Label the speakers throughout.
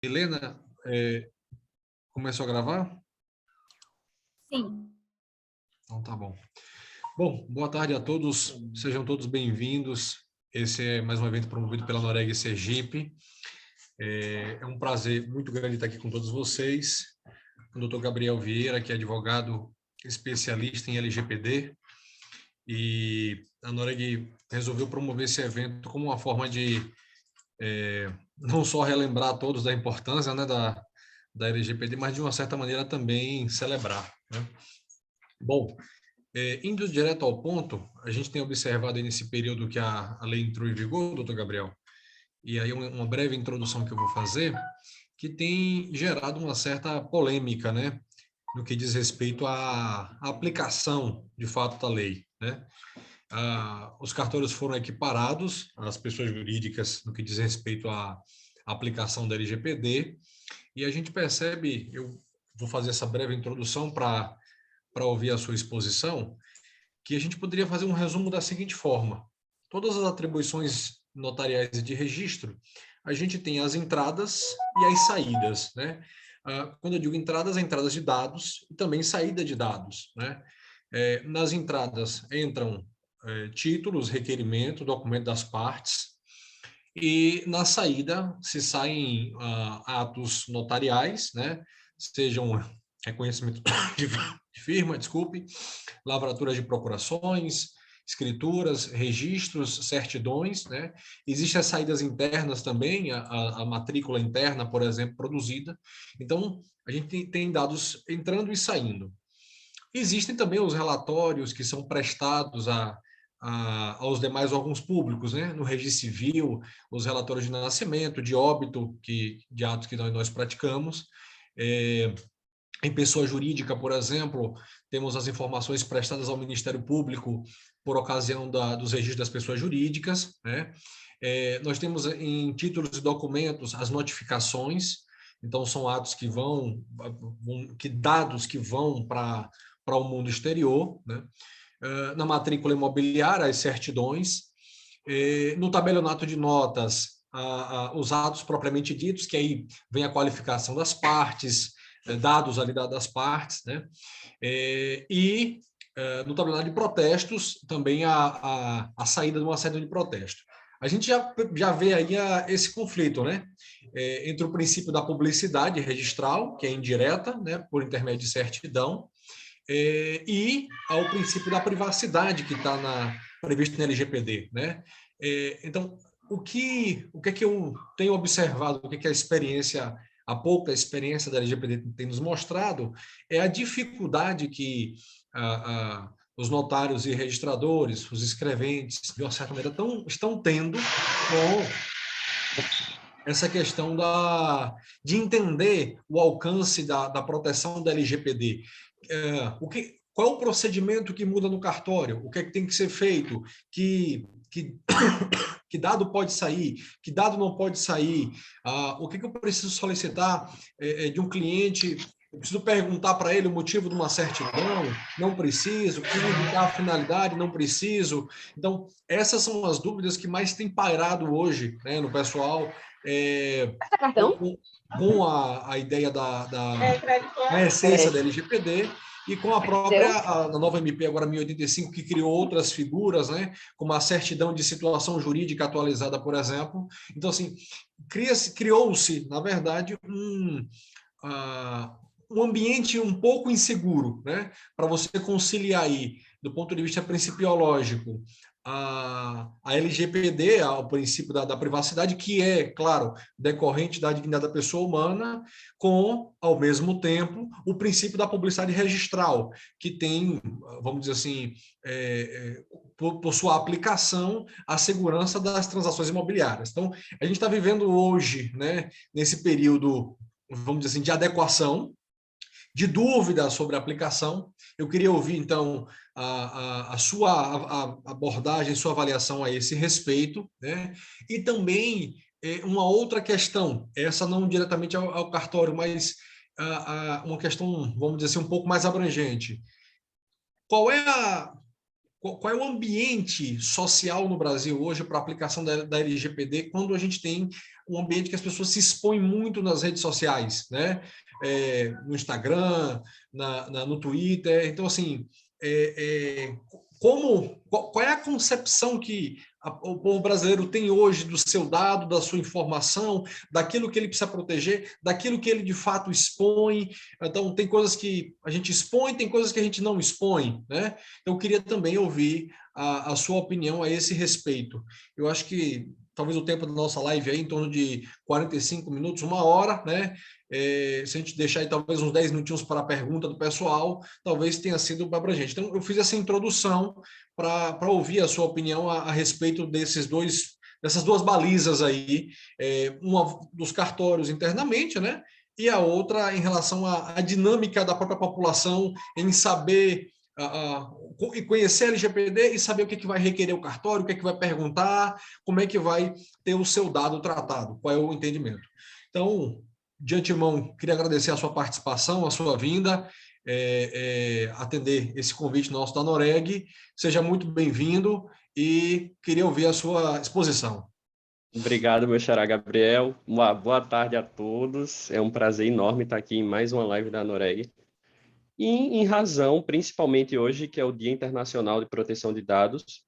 Speaker 1: Helena, começou a gravar?
Speaker 2: Sim.
Speaker 1: Então tá bom. Bom, boa tarde a todos, sejam todos bem-vindos. Esse é mais um evento promovido pela Noreg Sergipe. É um prazer muito grande estar aqui com todos vocês. O Dr. Gabriel Vieira, que é advogado especialista em LGPD, e a Noreg resolveu promover esse evento como uma forma de não só relembrar a todos da importância, né, da LGPD, mas de uma certa maneira também celebrar, né? Bom, indo direto ao ponto, a gente tem observado aí nesse período que a lei entrou em vigor, doutor Gabriel, e aí uma breve introdução que eu vou fazer, que tem gerado uma certa polêmica, né, no que diz respeito à aplicação, de fato, da lei, né? Os cartórios foram equiparados às pessoas jurídicas no que diz respeito à aplicação da LGPD, e a gente percebe, eu vou fazer essa breve introdução para ouvir a sua exposição, que a gente poderia fazer um resumo da seguinte forma: todas as atribuições notariais de registro, a gente tem as entradas e as saídas, né? Quando eu digo entradas, é entradas de dados e também saída de dados, né? Nas entradas entram títulos, requerimento, documento das partes, e na saída se saem atos notariais, né? Sejam reconhecimento de firma, desculpe, lavraturas de procurações, escrituras, registros, certidões, né? Existem as saídas internas também, a matrícula interna, por exemplo, produzida. Então, a gente tem dados entrando e saindo. Existem também os relatórios que são prestados aos demais órgãos públicos, né? No registro civil, os relatórios de nascimento, de óbito, de atos que nós praticamos. Em pessoa jurídica, por exemplo, temos as informações prestadas ao Ministério Público por ocasião dos registros das pessoas jurídicas, né? Nós temos em títulos e documentos as notificações, então são atos que dados que vão para o mundo exterior, né? Na matrícula imobiliária, as certidões, no tabelionato de notas, os atos propriamente ditos, que aí vem a qualificação das partes, dados ali das partes, né? No tabelionato de protestos, também a saída de uma saída de protesto. A gente já vê aí esse conflito, né? Entre o princípio da publicidade registral, que é indireta, né, por intermédio de certidão, e ao princípio da privacidade que está previsto na LGPD, né? Então, o que é que eu tenho observado, o que a experiência, a pouca experiência da LGPD tem nos mostrado, é a dificuldade que os notários e registradores, os escreventes, de uma certa maneira, estão tendo com essa questão de entender o alcance da proteção da LGPD. Qual é o procedimento que muda no cartório? O que é que tem que ser feito? Que dado pode sair? Que dado não pode sair? O que eu preciso solicitar de um cliente? Eu preciso perguntar para ele o motivo de uma certidão? Não preciso. Preciso indicar a finalidade? Não preciso. Então, essas são as dúvidas que mais têm pairado hoje, né, no pessoal, com a ideia da essência da LGPD e com a própria a nova MP agora 1085, que criou outras figuras, né, como a certidão de situação jurídica atualizada, por exemplo. Então, assim, criou-se, na verdade, um ambiente um pouco inseguro, né, para você conciliar aí, do ponto de vista principiológico, a LGPD, o princípio da privacidade, que é, claro, decorrente da dignidade da pessoa humana, com, ao mesmo tempo, o princípio da publicidade registral, que tem, vamos dizer assim, por sua aplicação, a segurança das transações imobiliárias. Então, a gente está vivendo hoje, né, nesse período, vamos dizer assim, de adequação, de dúvida sobre a aplicação. Eu queria ouvir, então, a sua abordagem, sua avaliação a esse respeito, né? E também uma outra questão, essa não diretamente ao cartório, mas uma questão, vamos dizer assim, um pouco mais abrangente. Qual é o ambiente social no Brasil hoje para a aplicação da LGPD quando a gente tem um ambiente que as pessoas se expõem muito nas redes sociais, né? No Instagram, no Twitter. Então, assim, qual é a concepção que o povo brasileiro tem hoje do seu dado, da sua informação, daquilo que ele precisa proteger, daquilo que ele de fato expõe? Então, tem coisas que a gente expõe, tem coisas que a gente não expõe, né? Então, eu queria também ouvir a sua opinião a esse respeito. Eu acho que talvez o tempo da nossa live aí em torno de 45 minutos, uma hora, né? Se a gente deixar aí talvez uns 10 minutinhos para a pergunta do pessoal, talvez tenha sido para a gente. Então, eu fiz essa introdução para ouvir a sua opinião a respeito dessas duas balizas aí, uma dos cartórios internamente, né? E a outra em relação à dinâmica da própria população em saber e conhecer a LGPD e saber o que vai requerer o cartório, o que vai perguntar, como é que vai ter o seu dado tratado, qual é o entendimento. Então, de antemão, queria agradecer a sua participação, a sua vinda, atender esse convite nosso da Noreg. Seja muito bem-vindo e queria ouvir a sua exposição.
Speaker 3: Obrigado, meu xará Gabriel. Uma boa tarde a todos. É um prazer enorme estar aqui em mais uma live da Noreg. E em razão, principalmente hoje, que é o Dia Internacional de Proteção de Dados.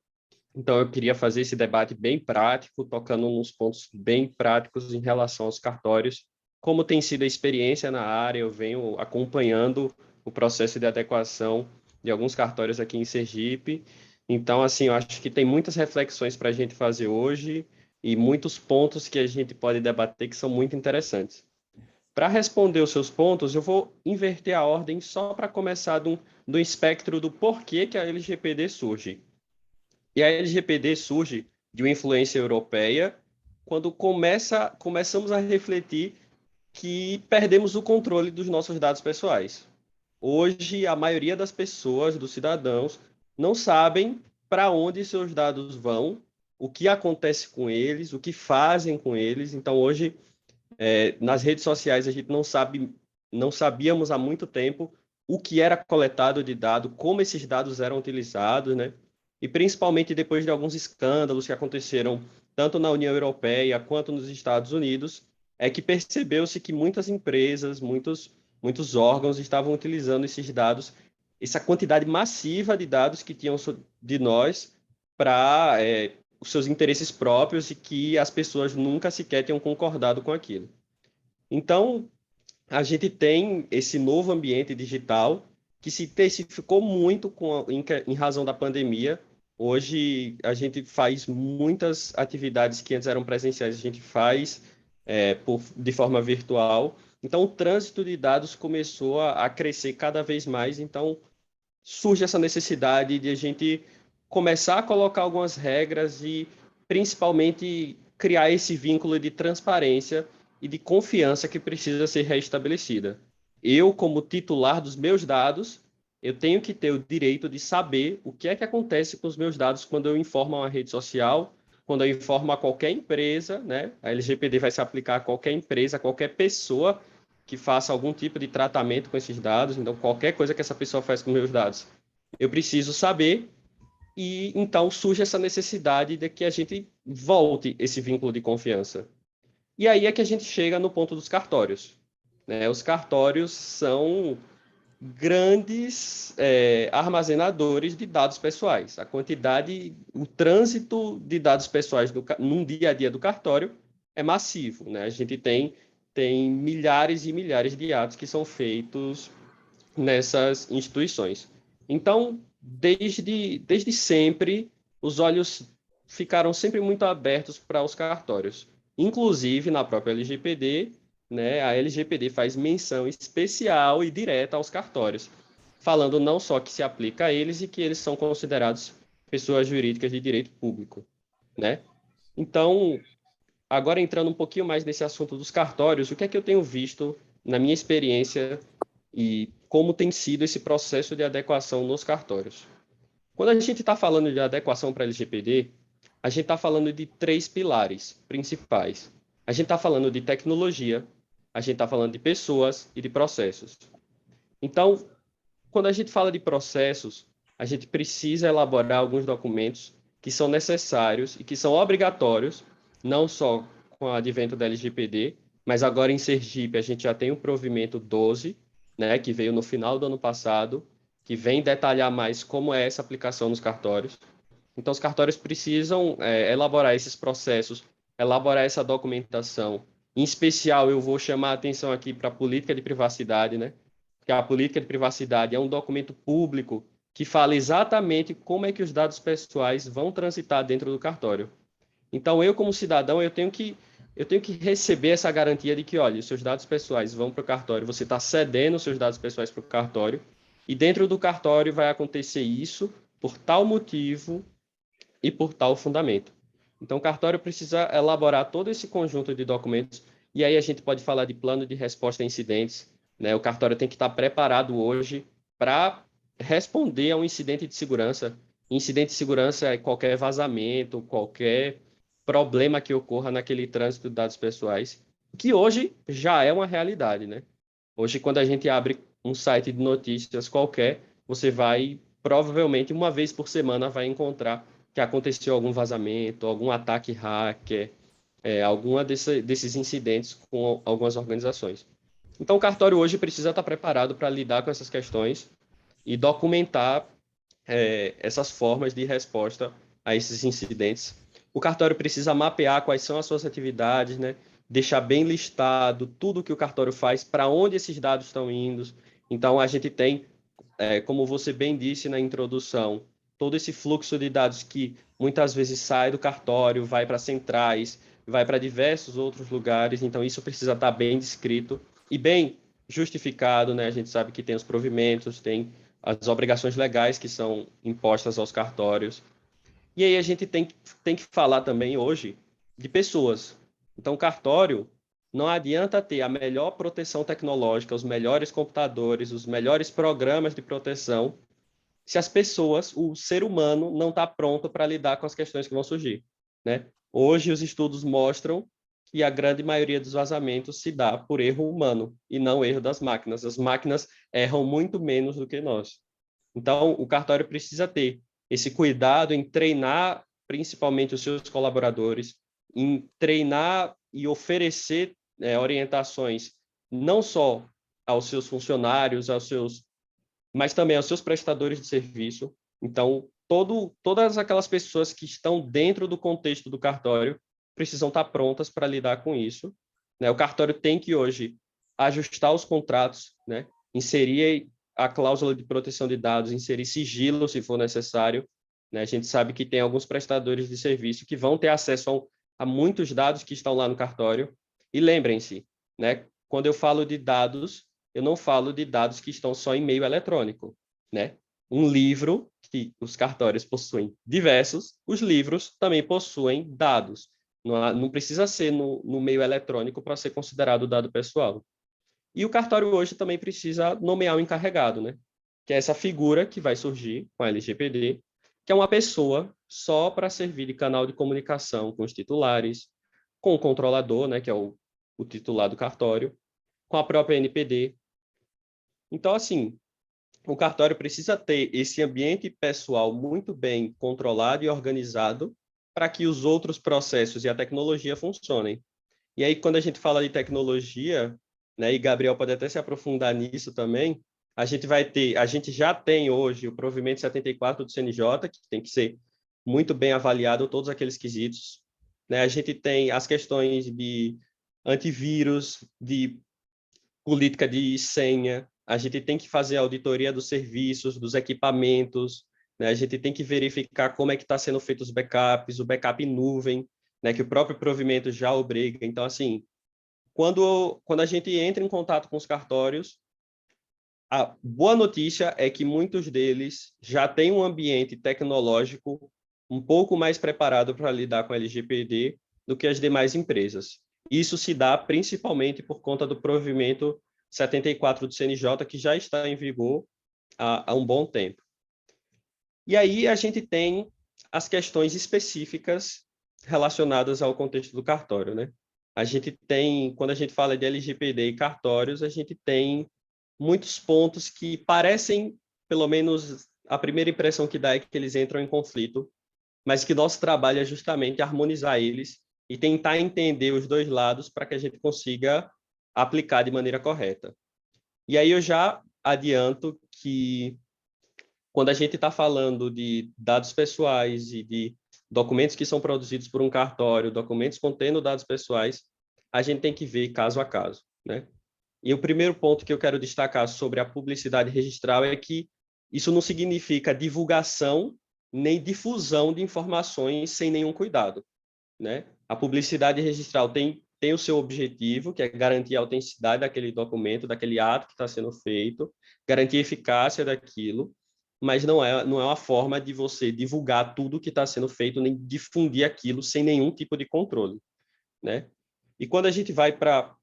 Speaker 3: Então, eu queria fazer esse debate bem prático, tocando nos pontos bem práticos em relação aos cartórios. Como tem sido a experiência na área, eu venho acompanhando o processo de adequação de alguns cartórios aqui em Sergipe. Então, assim, eu acho que tem muitas reflexões para a gente fazer hoje e muitos pontos que a gente pode debater que são muito interessantes. Para responder os seus pontos, eu vou inverter a ordem só para começar do espectro do porquê que a LGPD surge. E a LGPD surge de uma influência europeia quando começamos a refletir que perdemos o controle dos nossos dados pessoais. Hoje, a maioria das pessoas, dos cidadãos, não sabem para onde seus dados vão, o que acontece com eles, o que fazem com eles. Então, hoje, nas redes sociais, a gente não sabíamos há muito tempo o que era coletado de dado, como esses dados eram utilizados, né? E principalmente depois de alguns escândalos que aconteceram tanto na União Europeia quanto nos Estados Unidos, é que percebeu-se que muitas empresas, muitos órgãos estavam utilizando esses dados, essa quantidade massiva de dados que tinham de nós para os seus interesses próprios e que as pessoas nunca sequer tinham concordado com aquilo. Então, a gente tem esse novo ambiente digital que se intensificou muito em razão da pandemia. Hoje, a gente faz muitas atividades que antes eram presenciais, a gente faz de forma virtual. Então, o trânsito de dados começou a crescer cada vez mais. Então, surge essa necessidade de a gente começar a colocar algumas regras e, principalmente, criar esse vínculo de transparência e de confiança que precisa ser reestabelecida. Eu, como titular dos meus dados, eu tenho que ter o direito de saber o que é que acontece com os meus dados quando eu informo a uma rede social, quando eu informo a qualquer empresa, né? A LGPD vai se aplicar a qualquer empresa, a qualquer pessoa que faça algum tipo de tratamento com esses dados. Então, qualquer coisa que essa pessoa faz com meus dados, eu preciso saber. E então surge essa necessidade de que a gente volte esse vínculo de confiança. E aí é que a gente chega no ponto dos cartórios, né? Os cartórios são grandes armazenadores de dados pessoais. A quantidade, o trânsito de dados pessoais num dia a dia do cartório é massivo, né? A gente tem milhares e milhares de atos que são feitos nessas instituições. Então, desde sempre, os olhos ficaram sempre muito abertos para os cartórios. Inclusive, na própria LGPD, né, a LGPD faz menção especial e direta aos cartórios, falando não só que se aplica a eles e que eles são considerados pessoas jurídicas de direito público, né? Então, agora entrando um pouquinho mais nesse assunto dos cartórios, o que é que eu tenho visto na minha experiência e como tem sido esse processo de adequação nos cartórios? Quando a gente está falando de adequação para a LGPD, a gente está falando de 3 pilares principais. A gente está falando de tecnologia, a gente está falando de pessoas e de processos. Então, quando a gente fala de processos, a gente precisa elaborar alguns documentos que são necessários e que são obrigatórios, não só com o advento da LGPD, mas agora em Sergipe a gente já tem o provimento 12, né, que veio no final do ano passado, que vem detalhar mais como é essa aplicação nos cartórios. Então, os cartórios precisam elaborar esses processos, elaborar essa documentação. Em especial, eu vou chamar a atenção aqui para a política de privacidade, né? Porque a política de privacidade é um documento público que fala exatamente como é que os dados pessoais vão transitar dentro do cartório. Então, eu, como cidadão, eu tenho que receber essa garantia de que, olha, os seus dados pessoais vão para o cartório, você está cedendo os seus dados pessoais para o cartório, e dentro do cartório vai acontecer isso por tal motivo e por tal fundamento. Então, o cartório precisa elaborar todo esse conjunto de documentos, e aí a gente pode falar de plano de resposta a incidentes, né? O cartório tem que estar preparado hoje para responder a um incidente de segurança. Incidente de segurança é qualquer vazamento, qualquer problema que ocorra naquele trânsito de dados pessoais, que hoje já é uma realidade, né? Hoje, quando a gente abre um site de notícias qualquer, você vai, provavelmente, uma vez por semana, vai encontrar que aconteceu algum vazamento, algum ataque hacker, alguma desses incidentes com algumas organizações. Então, o cartório hoje precisa estar preparado para lidar com essas questões e documentar essas formas de resposta a esses incidentes. O cartório precisa mapear quais são as suas atividades, né? Deixar bem listado tudo que o cartório faz, para onde esses dados estão indo. Então, a gente tem, como você bem disse na introdução, todo esse fluxo de dados que muitas vezes sai do cartório, vai para centrais, vai para diversos outros lugares. Então, isso precisa estar bem descrito e bem justificado, né? A gente sabe que tem os provimentos, tem as obrigações legais que são impostas aos cartórios. E aí a gente tem que falar também hoje de pessoas. Então, o cartório não adianta ter a melhor proteção tecnológica, os melhores computadores, os melhores programas de proteção, se as pessoas, o ser humano, não está pronto para lidar com as questões que vão surgir, né? Hoje, os estudos mostram que a grande maioria dos vazamentos se dá por erro humano e não erro das máquinas. As máquinas erram muito menos do que nós. Então, o cartório precisa ter esse cuidado em treinar principalmente os seus colaboradores, em treinar e oferecer orientações não só aos seus funcionários, mas também aos seus prestadores de serviço. Então, todas aquelas pessoas que estão dentro do contexto do cartório precisam estar prontas para lidar com isso, né? O cartório tem que, hoje, ajustar os contratos, né? Inserir a cláusula de proteção de dados, inserir sigilo, se for necessário, né? A gente sabe que tem alguns prestadores de serviço que vão ter acesso a muitos dados que estão lá no cartório. E lembrem-se, né? Quando eu falo de dados, eu não falo de dados que estão só em meio eletrônico, né? Um livro, que os cartórios possuem diversos, os livros também possuem dados. Não precisa ser no meio eletrônico para ser considerado dado pessoal. E o cartório hoje também precisa nomear um encarregado, né? Que é essa figura que vai surgir com a LGPD, que é uma pessoa só para servir de canal de comunicação com os titulares, com o controlador, né? Que é o titular do cartório, com a própria NPD. Então, assim, o cartório precisa ter esse ambiente pessoal muito bem controlado e organizado para que os outros processos e a tecnologia funcionem. E aí, quando a gente fala de tecnologia, né, e Gabriel pode até se aprofundar nisso também, a gente já tem hoje o provimento 74 do CNJ, que tem que ser muito bem avaliado todos aqueles quesitos, né? A gente tem as questões de antivírus, de política de senha, a gente tem que fazer a auditoria dos serviços, dos equipamentos, né? A gente tem que verificar como é que está sendo feito os backups, o backup em nuvem, né? Que o próprio provimento já obriga. Então, assim, quando a gente entra em contato com os cartórios, a boa notícia é que muitos deles já têm um ambiente tecnológico um pouco mais preparado para lidar com a LGPD do que as demais empresas. Isso se dá principalmente por conta do provimento 74 do CNJ, que já está em vigor há um bom tempo. E aí a gente tem as questões específicas relacionadas ao contexto do cartório, né? A gente tem, quando a gente fala de LGPD e cartórios, a gente tem muitos pontos que parecem, pelo menos a primeira impressão que dá é que eles entram em conflito, mas que nosso trabalho é justamente harmonizar eles e tentar entender os dois lados para que a gente consiga aplicar de maneira correta. E aí eu já adianto que quando a gente está falando de dados pessoais e de documentos que são produzidos por um cartório, documentos contendo dados pessoais, a gente tem que ver caso a caso, né? E o primeiro ponto que eu quero destacar sobre a publicidade registral é que isso não significa divulgação nem difusão de informações sem nenhum cuidado, né? A publicidade registral tem o seu objetivo, que é garantir a autenticidade daquele documento, daquele ato que está sendo feito, garantir a eficácia daquilo, mas não é uma forma de você divulgar tudo que está sendo feito, nem difundir aquilo sem nenhum tipo de controle, né? E quando a gente vai para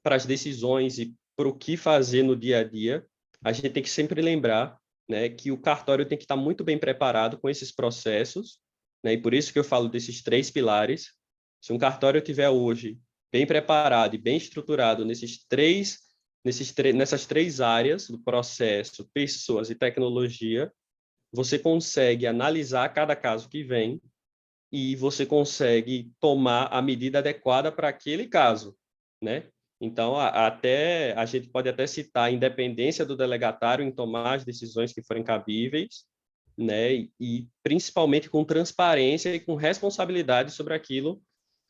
Speaker 3: as decisões e para o que fazer no dia a dia, a gente tem que sempre lembrar, né, que o cartório tem que estar muito bem preparado com esses processos, né, e por isso que eu falo desses 3 pilares. Se um cartório tiver hoje bem preparado e bem estruturado nessas 3 áreas do processo, pessoas e tecnologia, você consegue analisar cada caso que vem e você consegue tomar a medida adequada para aquele caso, né? Então, até a gente pode até citar a independência do delegatário em tomar as decisões que forem cabíveis, né? E principalmente com transparência e com responsabilidade sobre aquilo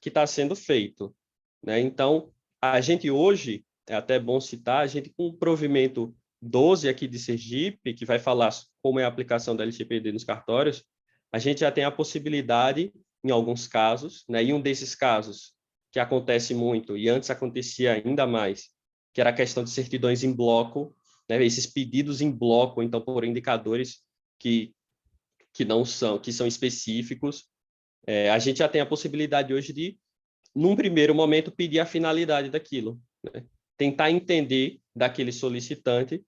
Speaker 3: que está sendo feito, né? Então, a gente hoje, é até bom citar, a gente com o provimento 12 aqui de Sergipe, que vai falar como é a aplicação da LGPD nos cartórios, a gente já tem a possibilidade, em alguns casos, né? E um desses casos que acontece muito, e antes acontecia ainda mais, que era a questão de certidões em bloco, né? Esses pedidos em bloco, então, por indicadores que não são, que são específicos. A gente já tem a possibilidade hoje de, num primeiro momento, pedir a finalidade daquilo, né? Tentar entender daquele solicitante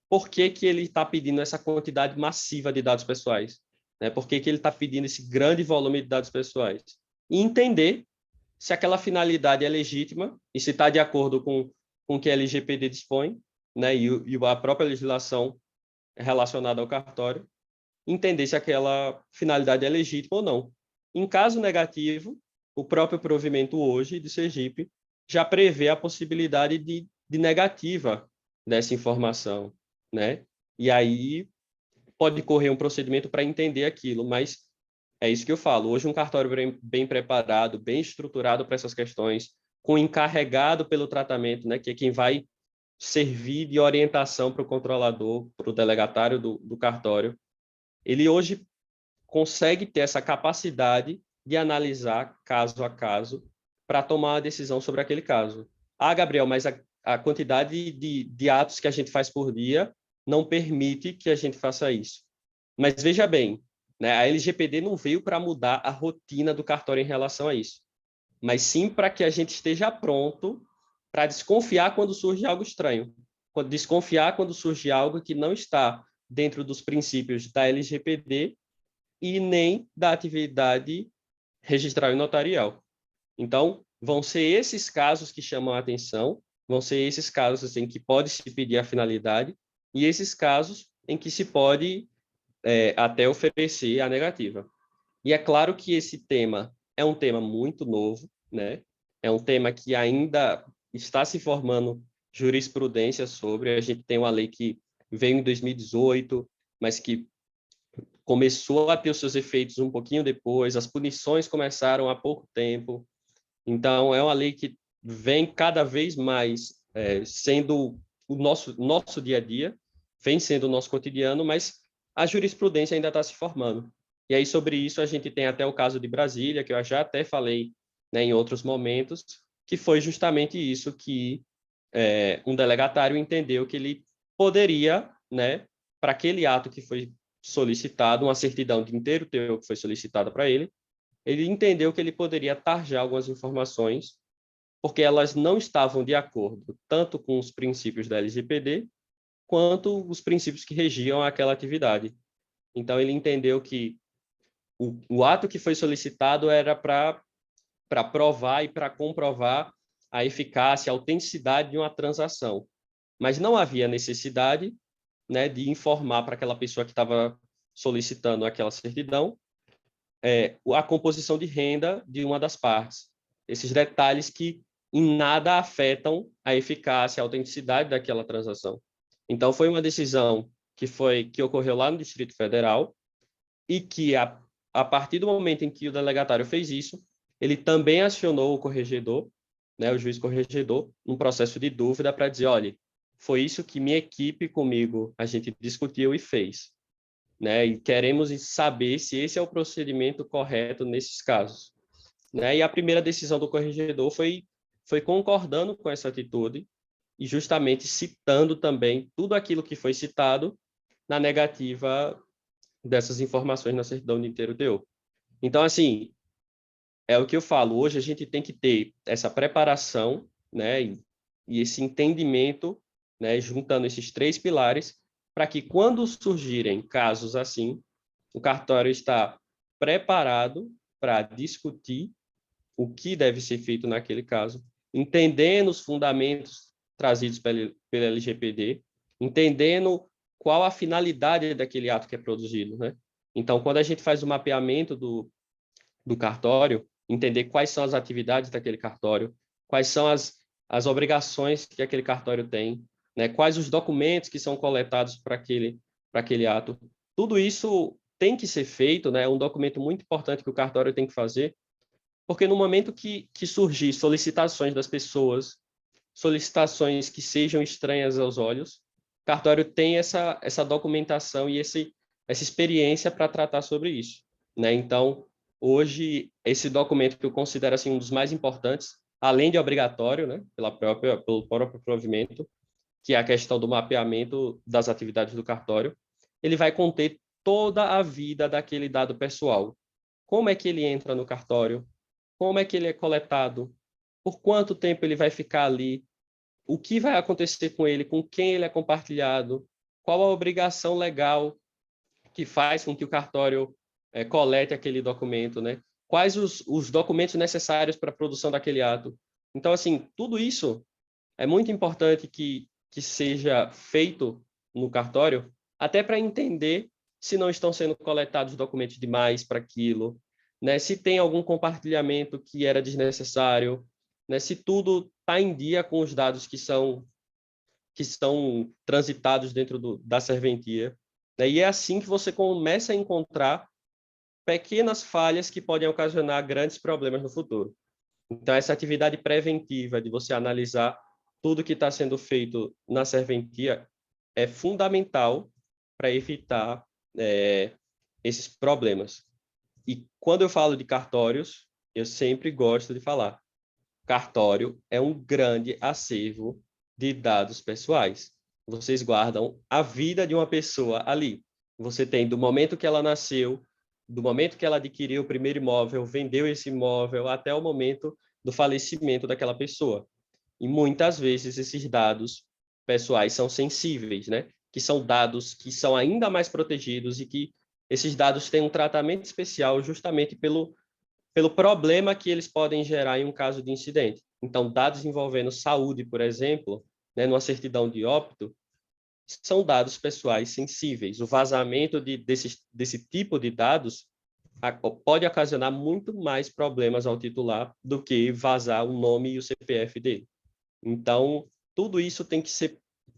Speaker 3: por que que ele está pedindo essa quantidade massiva de dados pessoais, né? Por que que ele está pedindo esse grande volume de dados pessoais? E entender se aquela finalidade é legítima e se está de acordo com o que a LGPD dispõe, né? E a própria legislação relacionada ao cartório, entender se aquela finalidade é legítima ou não. Em caso negativo, o próprio provimento hoje de Sergipe já prevê a possibilidade de negativa dessa informação, né? E aí pode correr um procedimento para entender aquilo, mas é isso que eu falo. Hoje um cartório bem preparado, bem estruturado para essas questões, com encarregado pelo tratamento, né, que é quem vai servir de orientação para o controlador, para o delegatário do cartório, ele hoje consegue ter essa capacidade de analisar caso a caso para tomar uma decisão sobre aquele caso. Ah, Gabriel, mas a quantidade de atos que a gente faz por dia não permite que a gente faça isso. Mas veja bem, né, a LGPD não veio para mudar a rotina do cartório em relação a isso, mas sim para que a gente esteja pronto para desconfiar quando surge algo estranho, desconfiar quando surge algo que não está dentro dos princípios da LGPD e nem da atividade registral e notarial. Então, vão ser esses casos que chamam a atenção, vão ser esses casos em que pode se pedir a finalidade e esses casos em que se pode até oferecer a negativa. E é claro que esse tema é um tema muito novo, né? É um tema que ainda está se formando jurisprudência sobre. A gente tem uma lei que veio em 2018, mas que começou a ter os seus efeitos um pouquinho depois, as punições começaram há pouco tempo. Então, é uma lei que vem cada vez mais sendo o nosso dia a dia, vem sendo o nosso cotidiano, mas a jurisprudência ainda está se formando. E aí, sobre isso, a gente tem até o caso de Brasília, que eu já até falei, né, em outros momentos, que foi justamente isso que um delegatário entendeu que ele poderia, né, para aquele ato que foi solicitado, uma certidão de inteiro teor que foi solicitada para ele entendeu que ele poderia tarjar algumas informações, porque elas não estavam de acordo tanto com os princípios da LGPD, quanto os princípios que regiam aquela atividade. Então, ele entendeu que o ato que foi solicitado era para provar e para comprovar a eficácia, a autenticidade de uma transação. Mas não havia necessidade, né, de informar para aquela pessoa que estava solicitando aquela certidão a composição de renda de uma das partes. Esses detalhes que em nada afetam a eficácia, a autenticidade daquela transação. Então, foi uma decisão que ocorreu lá no Distrito Federal e que, a partir do momento em que o delegatário fez isso, ele também acionou o corregedor, né, o juiz corregedor, num processo de dúvida para dizer, olha, foi isso que minha equipe comigo, a gente discutiu e fez. Né? E queremos saber se esse é o procedimento correto nesses casos. Né? E a primeira decisão do corregedor foi concordando com essa atitude e justamente citando também tudo aquilo que foi citado na negativa dessas informações na certidão de inteiro teor. Então, assim, é o que eu falo, hoje a gente tem que ter essa preparação, né, e esse entendimento, né, juntando esses três pilares, para que quando surgirem casos assim, o cartório está preparado para discutir o que deve ser feito naquele caso, entendendo os fundamentos trazidos pela LGPD, entendendo qual a finalidade daquele ato que é produzido, né? Então, quando a gente faz o mapeamento do cartório, entender quais são as atividades daquele cartório, quais são as obrigações que aquele cartório tem, né? Quais os documentos que são coletados para aquele ato. Tudo isso tem que ser feito, né? É um documento muito importante que o cartório tem que fazer, porque no momento que surgir solicitações das pessoas, solicitações que sejam estranhas aos olhos, o cartório tem essa documentação e essa experiência para tratar sobre isso, né? Então, hoje, esse documento que eu considero assim, um dos mais importantes, além de obrigatório, né, pelo próprio provimento, que é a questão do mapeamento das atividades do cartório, ele vai conter toda a vida daquele dado pessoal. Como é que ele entra no cartório? Como é que ele é coletado? Por quanto tempo ele vai ficar ali? O que vai acontecer com ele? Com quem ele é compartilhado? Qual a obrigação legal que faz com que o cartório colete aquele documento, né? Quais os documentos necessários para a produção daquele ato? Então, assim, tudo isso é muito importante que seja feito no cartório, até para entender se não estão sendo coletados documentos demais para aquilo, né? Se tem algum compartilhamento que era desnecessário, né? Se tudo está em dia com os dados que são transitados dentro da serventia. Né? E é assim que você começa a encontrar pequenas falhas que podem ocasionar grandes problemas no futuro. Então, essa atividade preventiva de você analisar tudo que está sendo feito na serventia é fundamental para evitar esses problemas. E quando eu falo de cartórios, eu sempre gosto de falar, cartório é um grande acervo de dados pessoais. Vocês guardam a vida de uma pessoa ali. Você tem do momento que ela nasceu, do momento que ela adquiriu o primeiro imóvel, vendeu esse imóvel, até o momento do falecimento daquela pessoa. E muitas vezes esses dados pessoais são sensíveis, né? Que são dados que são ainda mais protegidos e que esses dados têm um tratamento especial justamente pelo problema que eles podem gerar em um caso de incidente. Então, dados envolvendo saúde, por exemplo, né, numa certidão de óbito, são dados pessoais sensíveis. O vazamento desse tipo de dados pode ocasionar muito mais problemas ao titular do que vazar o nome e o CPF dele. Então, tudo isso tem que ser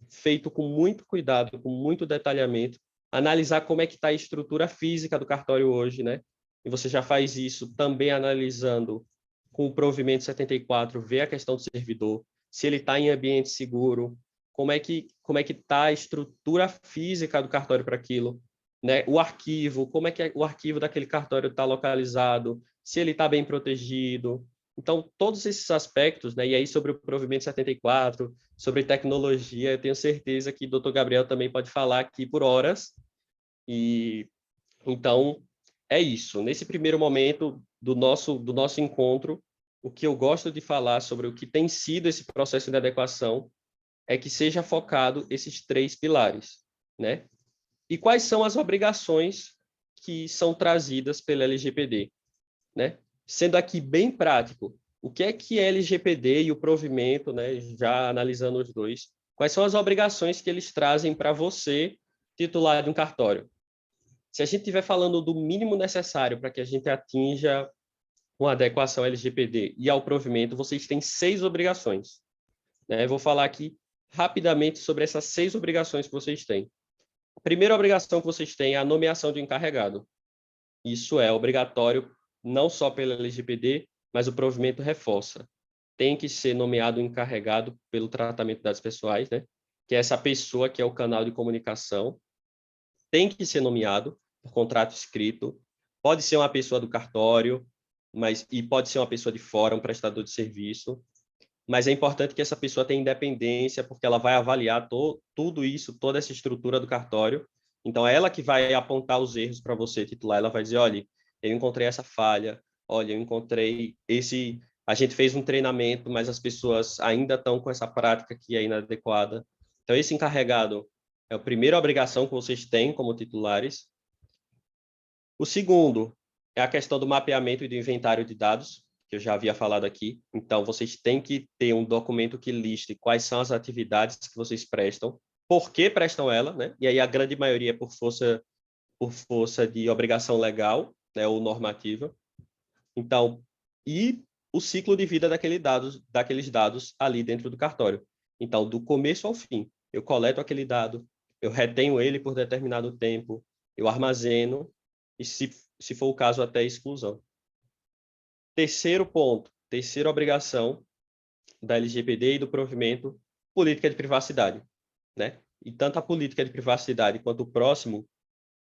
Speaker 3: feito com muito cuidado, com muito detalhamento, analisar como é que está a estrutura física do cartório hoje, né? E você já faz isso também analisando com o provimento 74, ver a questão do servidor, se ele está em ambiente seguro, como é que está a estrutura física do cartório para aquilo, né? O arquivo, como é que o arquivo daquele cartório está localizado, se ele está bem protegido. Então, todos esses aspectos, né? E aí sobre o provimento 74, sobre tecnologia, eu tenho certeza que o Dr. Gabriel também pode falar aqui por horas. E então, é isso. Nesse primeiro momento do nosso encontro, o que eu gosto de falar sobre o que tem sido esse processo de adequação é que seja focado esses três pilares, né? E quais são as obrigações que são trazidas pela LGPD, né? Sendo aqui bem prático, o que é LGPD e o provimento, né? Já analisando os dois, quais são as obrigações que eles trazem para você, titular de um cartório? Se a gente estiver falando do mínimo necessário para que a gente atinja uma adequação LGPD e ao provimento, vocês têm 6 obrigações. Eu vou falar aqui rapidamente sobre essas 6 obrigações que vocês têm. A primeira obrigação que vocês têm é a nomeação de encarregado. Isso é obrigatório não só pela LGPD, mas o provimento reforça. Tem que ser nomeado um encarregado pelo tratamento de dados pessoais, né? Que é essa pessoa que é o canal de comunicação. Tem que ser nomeado por contrato escrito. Pode ser uma pessoa do cartório, e pode ser uma pessoa de fora, um prestador de serviço. Mas é importante que essa pessoa tenha independência, porque ela vai avaliar tudo isso, toda essa estrutura do cartório. Então, é ela que vai apontar os erros para você, titular. Ela vai dizer, olha, eu encontrei essa falha, olha, eu encontrei esse... A gente fez um treinamento, mas as pessoas ainda estão com essa prática que é inadequada. Então, esse encarregado é a primeira obrigação que vocês têm como titulares. O segundo é a questão do mapeamento e do inventário de dados, que eu já havia falado aqui. Então, vocês têm que ter um documento que liste quais são as atividades que vocês prestam, por que prestam ela, né? E aí a grande maioria é por força de obrigação legal, né, ou normativa. Então, e o ciclo de vida daqueles dados ali dentro do cartório. Então, do começo ao fim, eu coleto aquele dado, eu retenho ele por determinado tempo, eu armazeno, e se for o caso, até exclusão. Terceiro ponto, terceira obrigação da LGPD e do provimento, política de privacidade, né? E tanto a política de privacidade quanto o próximo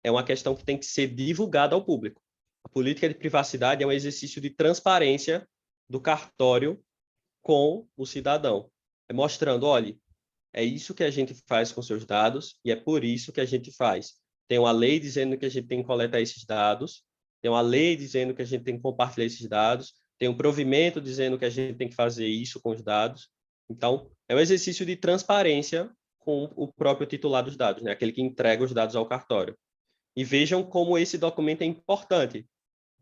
Speaker 3: é uma questão que tem que ser divulgada ao público. A política de privacidade é um exercício de transparência do cartório com o cidadão, mostrando, olha, é isso que a gente faz com seus dados e é por isso que a gente faz. Tem uma lei dizendo que a gente tem que coletar esses dados, tem uma lei dizendo que a gente tem que compartilhar esses dados, tem um provimento dizendo que a gente tem que fazer isso com os dados. Então, é um exercício de transparência com o próprio titular dos dados, né? Aquele que entrega os dados ao cartório. E vejam como esse documento é importante,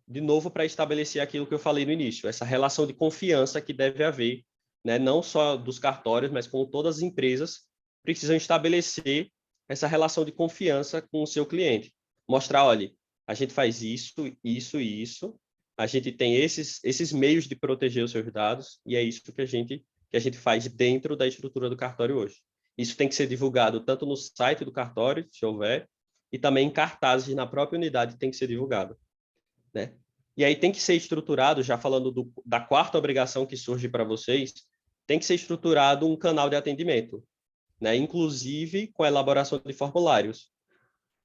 Speaker 3: de novo, para estabelecer aquilo que eu falei no início, essa relação de confiança que deve haver, né? Não só dos cartórios, mas com todas as empresas precisam estabelecer essa relação de confiança com o seu cliente. Mostrar, olha, a gente faz isso, isso e isso, a gente tem esses meios de proteger os seus dados e é isso que a gente faz dentro da estrutura do cartório hoje. Isso tem que ser divulgado tanto no site do cartório, se houver, e também em cartazes na própria unidade tem que ser divulgado, né? E aí tem que ser estruturado, já falando da quarta obrigação que surge para vocês, tem que ser estruturado um canal de atendimento, né? Inclusive com a elaboração de formulários,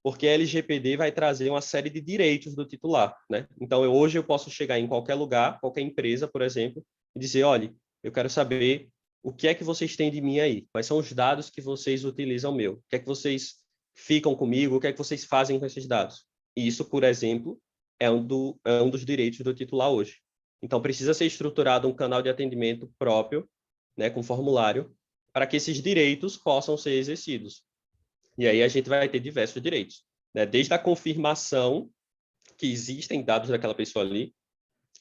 Speaker 3: porque a LGPD vai trazer uma série de direitos do titular, né? Então, hoje eu posso chegar em qualquer lugar, qualquer empresa, por exemplo, e dizer, olha, eu quero saber o que é que vocês têm de mim aí, quais são os dados que vocês utilizam meu, o que é que vocês ficam comigo, o que é que vocês fazem com esses dados. E isso, por exemplo, é um dos direitos do titular hoje. Então, precisa ser estruturado um canal de atendimento próprio, né, com formulário, para que esses direitos possam ser exercidos. E aí a gente vai ter diversos direitos, né? Desde a confirmação que existem dados daquela pessoa ali,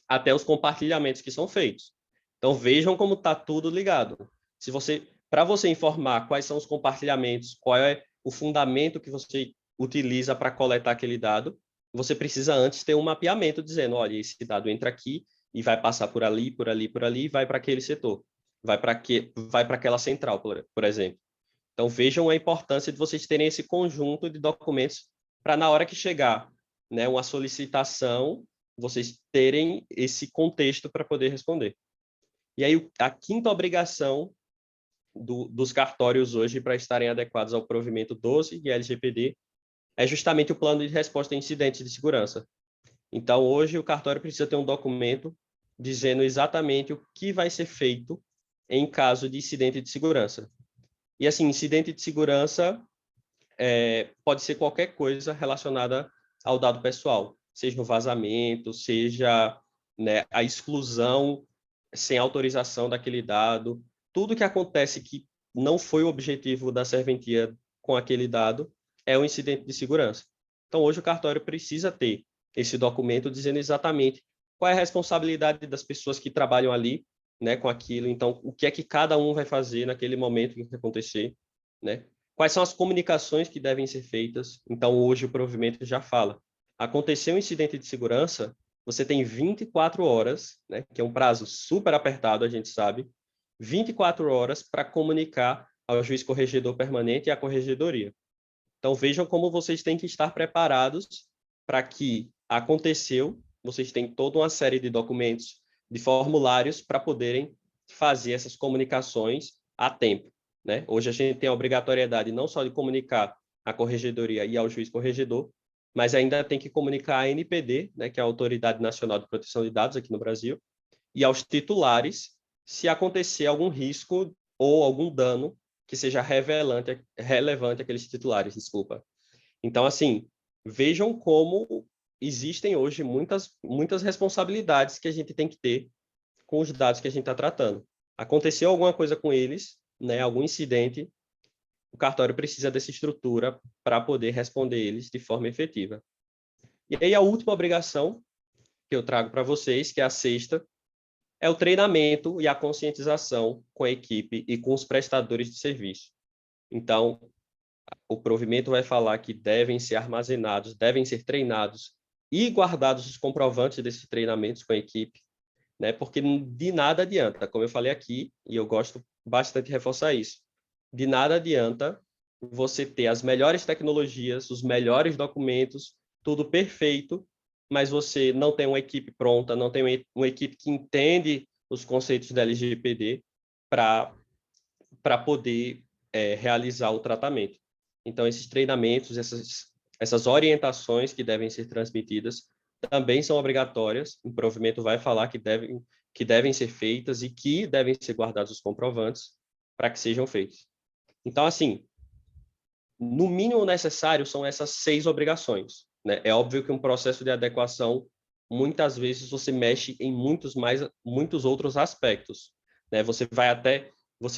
Speaker 3: até os compartilhamentos que são feitos. Então, vejam como está tudo ligado. Para você informar quais são os compartilhamentos, qual é o fundamento que você utiliza para coletar aquele dado, você precisa antes ter um mapeamento dizendo, olha, esse dado entra aqui e vai passar por ali, por ali, por ali, e vai para aquele setor, vai para aquela central, por exemplo. Então, vejam a importância de vocês terem esse conjunto de documentos para, na hora que chegar, né, uma solicitação, vocês terem esse contexto para poder responder. E aí, a quinta obrigação dos cartórios hoje para estarem adequados ao provimento 12 e LGPD é justamente o plano de resposta a incidentes de segurança. Então, hoje, o cartório precisa ter um documento dizendo exatamente o que vai ser feito em caso de incidente de segurança. E, assim, incidente de segurança pode ser qualquer coisa relacionada ao dado pessoal, seja um vazamento, seja, né, a exclusão sem autorização daquele dado, tudo que acontece que não foi o objetivo da serventia com aquele dado é um incidente de segurança. Então, hoje o cartório precisa ter esse documento dizendo exatamente qual é a responsabilidade das pessoas que trabalham ali, né, com aquilo. Então, o que é que cada um vai fazer naquele momento que acontecer, né? Quais são as comunicações que devem ser feitas? Então, hoje o provimento já fala. Aconteceu um incidente de segurança, você tem 24 horas, né, que é um prazo super apertado, a gente sabe, 24 horas para comunicar ao juiz corregedor permanente e à corregedoria. Então, vejam como vocês têm que estar preparados para que aconteceu, vocês têm toda uma série de documentos, de formulários para poderem fazer essas comunicações a tempo, né? Hoje a gente tem a obrigatoriedade não só de comunicar à corregedoria e ao juiz corregedor, mas ainda tem que comunicar à ANPD, né, que é a Autoridade Nacional de Proteção de Dados aqui no Brasil, e aos titulares, se acontecer algum risco ou algum dano que seja relevante àqueles titulares, desculpa. Então, assim, vejam como existem hoje muitas responsabilidades que a gente tem que ter com os dados que a gente está tratando. Aconteceu alguma coisa com eles, né, algum incidente, o cartório precisa dessa estrutura para poder responder eles de forma efetiva. E aí a última obrigação que eu trago para vocês, que é a sexta, é o treinamento e a conscientização com a equipe e com os prestadores de serviço. Então, o provimento vai falar que devem ser armazenados, devem ser treinados e guardados os comprovantes desses treinamentos com a equipe, né? Porque de nada adianta, como eu falei aqui, e eu gosto bastante de reforçar isso, de nada adianta você ter as melhores tecnologias, os melhores documentos, tudo perfeito, mas você não tem uma equipe pronta, não tem uma equipe que entende os conceitos da LGPD para poder realizar o tratamento. Então, esses treinamentos, essas orientações que devem ser transmitidas também são obrigatórias. O provimento vai falar que devem ser feitas e que devem ser guardados os comprovantes para que sejam feitos. Então, assim, no mínimo necessário são essas 6 obrigações, né? É óbvio que um processo de adequação, muitas vezes você mexe em muitos outros aspectos, né? Você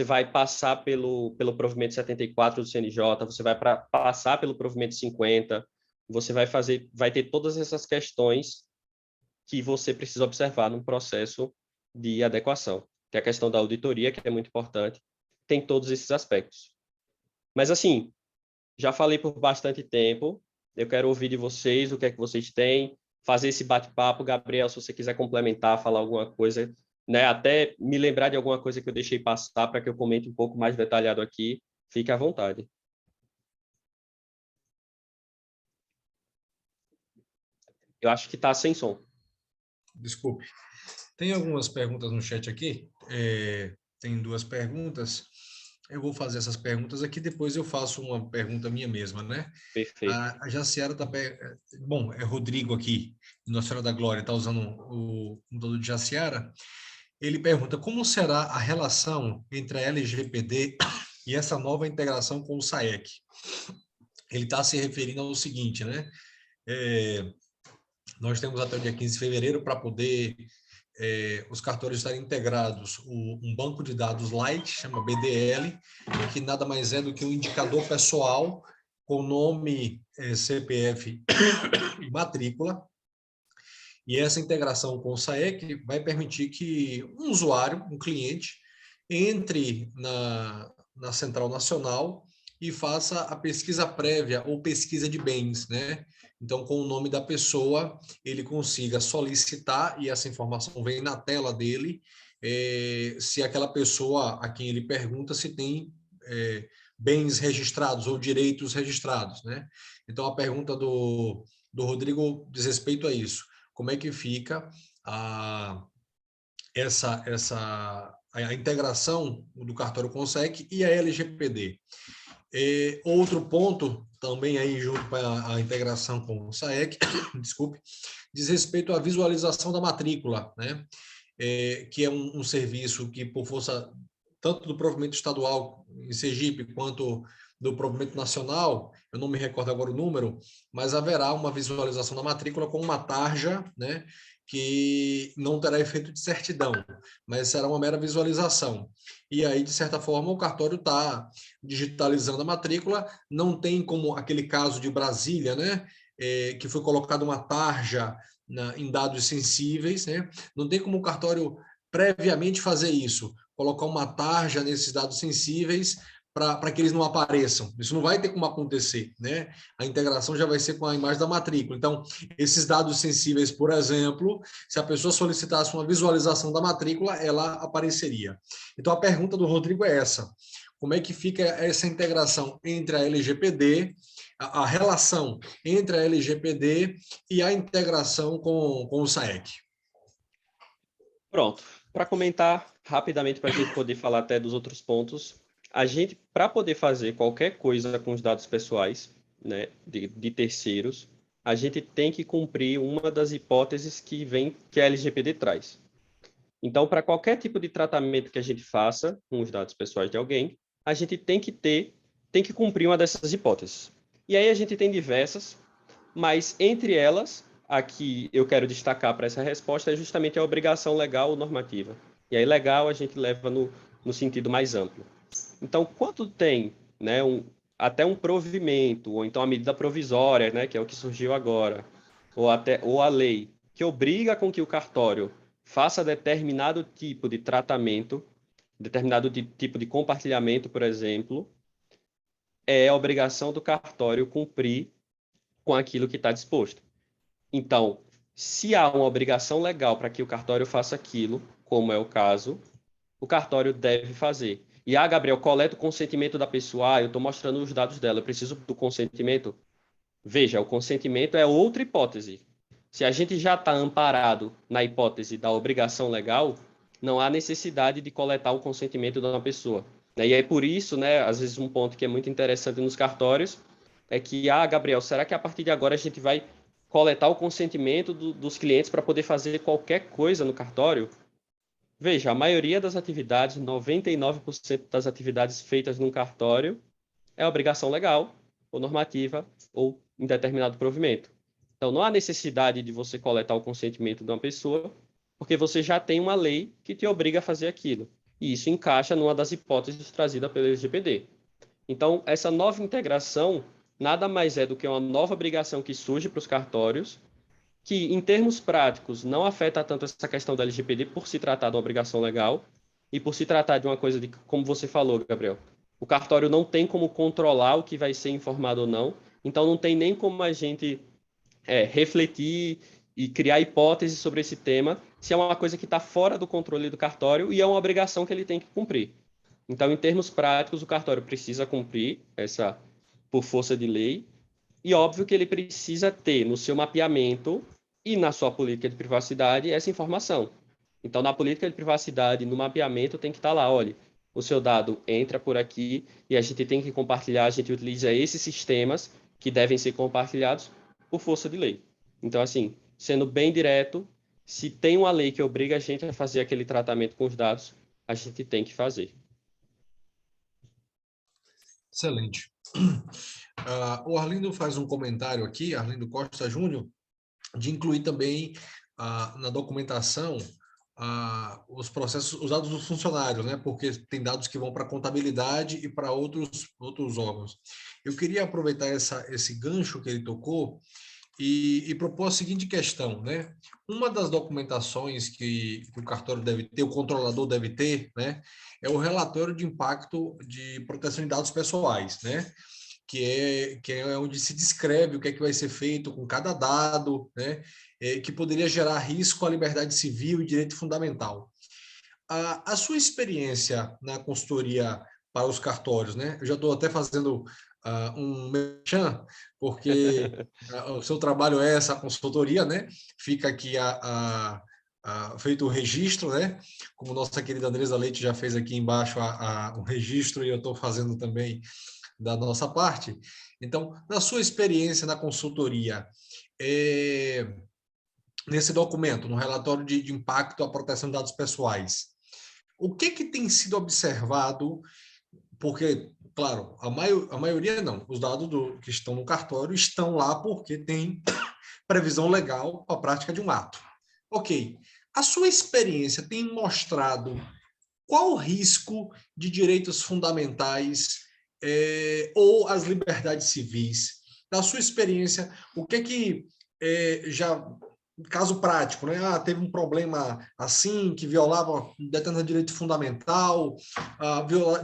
Speaker 3: vai passar pelo provimento 74 do CNJ, você vai passar pelo provimento 50, você vai ter todas essas questões que você precisa observar no processo de adequação. Tem a questão da auditoria, que é muito importante, tem todos esses aspectos. Mas, assim, já falei por bastante tempo, eu quero ouvir de vocês o que é que vocês têm, fazer esse bate-papo. Gabriel, se você quiser complementar, falar alguma coisa, né, até me lembrar de alguma coisa que eu deixei passar para que eu comente um pouco mais detalhado aqui, fique à vontade. Eu acho que está sem som.
Speaker 1: Desculpe. Tem algumas perguntas no chat aqui. Tem 2 perguntas. Eu vou fazer essas perguntas aqui, depois eu faço uma pergunta minha mesma, né?
Speaker 3: Perfeito.
Speaker 1: A Jaciara está... Bom, é Rodrigo aqui, Nossa Senhora da Glória, está usando o computador de Jaciara. Ele pergunta como será a relação entre a LGPD e essa nova integração com o SAEC. Ele está se referindo ao seguinte, né? Nós temos até o dia 15 de fevereiro para poder os cartórios estarem integrados um banco de dados light, chama BDL, que nada mais é do que um indicador pessoal com nome, CPF e matrícula. E essa integração com o SAEC vai permitir que um usuário, um cliente, entre na Central Nacional e faça a pesquisa prévia ou pesquisa de bens, né? Então, com o nome da pessoa, ele consiga solicitar, e essa informação vem na tela dele, se aquela pessoa a quem ele pergunta se tem bens registrados ou direitos registrados, né? Então, a pergunta do Rodrigo diz respeito a isso. Como é que fica a integração do cartório com o SAEC e a LGPD? Outro ponto, também aí junto com a integração com o SAEC, desculpe, diz respeito à visualização da matrícula, né? Que é um serviço que, por força tanto do provimento estadual em Sergipe, quanto do provimento nacional, eu não me recordo agora o número, mas haverá uma visualização da matrícula com uma tarja, né, que não terá efeito de certidão, mas será uma mera visualização. E aí, de certa forma, o cartório está digitalizando a matrícula, não tem como aquele caso de Brasília, né, que foi colocada uma tarja em dados sensíveis, né, não tem como o cartório previamente fazer isso, colocar uma tarja nesses dados sensíveis para que eles não apareçam. Isso não vai ter como acontecer, né? A integração já vai ser com a imagem da matrícula. Então, esses dados sensíveis, por exemplo, se a pessoa solicitasse uma visualização da matrícula, ela apareceria. Então, a pergunta do Rodrigo é essa: como é que fica essa integração entre a LGPD, a relação entre a LGPD e a integração com o SAEC?
Speaker 3: Pronto. Para comentar rapidamente, para a gente poder falar até dos outros pontos, a gente, para poder fazer qualquer coisa com os dados pessoais, né, de terceiros, a gente tem que cumprir uma das hipóteses que a LGPD traz. Então, para qualquer tipo de tratamento que a gente faça com os dados pessoais de alguém, a gente tem que cumprir uma dessas hipóteses. E aí a gente tem diversas, mas entre elas, a que eu quero destacar para essa resposta é justamente a obrigação legal ou normativa. E aí legal a gente leva no sentido mais amplo. Então, quando tem, né, até um provimento, ou então a medida provisória, né, que é o que surgiu agora, ou a lei, que obriga com que o cartório faça determinado tipo de tratamento, determinado tipo de compartilhamento, por exemplo, é obrigação do cartório cumprir com aquilo que está disposto. Então, se há uma obrigação legal para que o cartório faça aquilo, como é o caso, o cartório deve fazer. E, Gabriel, coleta o consentimento da pessoa. Eu estou mostrando os dados dela, eu preciso do consentimento. Veja, o consentimento é outra hipótese. Se a gente já está amparado na hipótese da obrigação legal, não há necessidade de coletar o consentimento de uma pessoa. E é por isso, né, às vezes um ponto que é muito interessante nos cartórios é que, Gabriel, será que a partir de agora a gente vai coletar o consentimento dos clientes para poder fazer qualquer coisa no cartório? Veja, a maioria das atividades, 99% das atividades feitas num cartório é obrigação legal, ou normativa, ou em determinado provimento. Então, não há necessidade de você coletar o consentimento de uma pessoa, porque você já tem uma lei que te obriga a fazer aquilo. E isso encaixa numa das hipóteses trazidas pela LGPD. Então, essa nova integração nada mais é do que uma nova obrigação que surge para os cartórios, que, em termos práticos, não afeta tanto essa questão da LGPD por se tratar de uma obrigação legal e por se tratar de uma coisa de, como você falou, Gabriel, o cartório não tem como controlar o que vai ser informado ou não, então não tem nem como a gente refletir e criar hipóteses sobre esse tema, se é uma coisa que está fora do controle do cartório e é uma obrigação que ele tem que cumprir. Então, em termos práticos, o cartório precisa cumprir essa por força de lei, e óbvio que ele precisa ter no seu mapeamento e na sua política de privacidade essa informação. Então, na política de privacidade, no mapeamento, tem que estar lá, olha, o seu dado entra por aqui e a gente tem que compartilhar, a gente utiliza esses sistemas que devem ser compartilhados por força de lei. Então, assim, sendo bem direto, se tem uma lei que obriga a gente a fazer aquele tratamento com os dados, a gente tem que fazer.
Speaker 1: Excelente. O Arlindo faz um comentário aqui, Arlindo Costa Júnior, de incluir também na documentação os processos, os dados dos funcionários, né? Porque tem dados que vão para a contabilidade e para outros órgãos. Eu queria aproveitar esse gancho que ele tocou e propor a seguinte questão, né? Uma das documentações que o cartório deve ter, o controlador deve ter, né? É o relatório de impacto de proteção de dados pessoais, né? Que é onde se descreve o que é que vai ser feito com cada dado, né? Que poderia gerar risco à liberdade civil e direito fundamental. A sua experiência na consultoria para os cartórios, né? Eu já estou até fazendo um merchan, porque o seu trabalho é essa consultoria, né? Fica aqui feito o registro, né? Como nossa querida Andresa Leite já fez aqui embaixo o registro, e eu estou fazendo também da nossa parte. Então, na sua experiência na consultoria, nesse documento, no relatório de impacto à proteção de dados pessoais, o que tem sido observado? Porque, claro, a maioria não, os dados que estão no cartório estão lá porque tem previsão legal para a prática de um ato. Ok. A sua experiência tem mostrado qual o risco de direitos fundamentais ou as liberdades civis? Na sua experiência, o que já caso prático, né? Teve um problema assim, que violava determinado direito fundamental,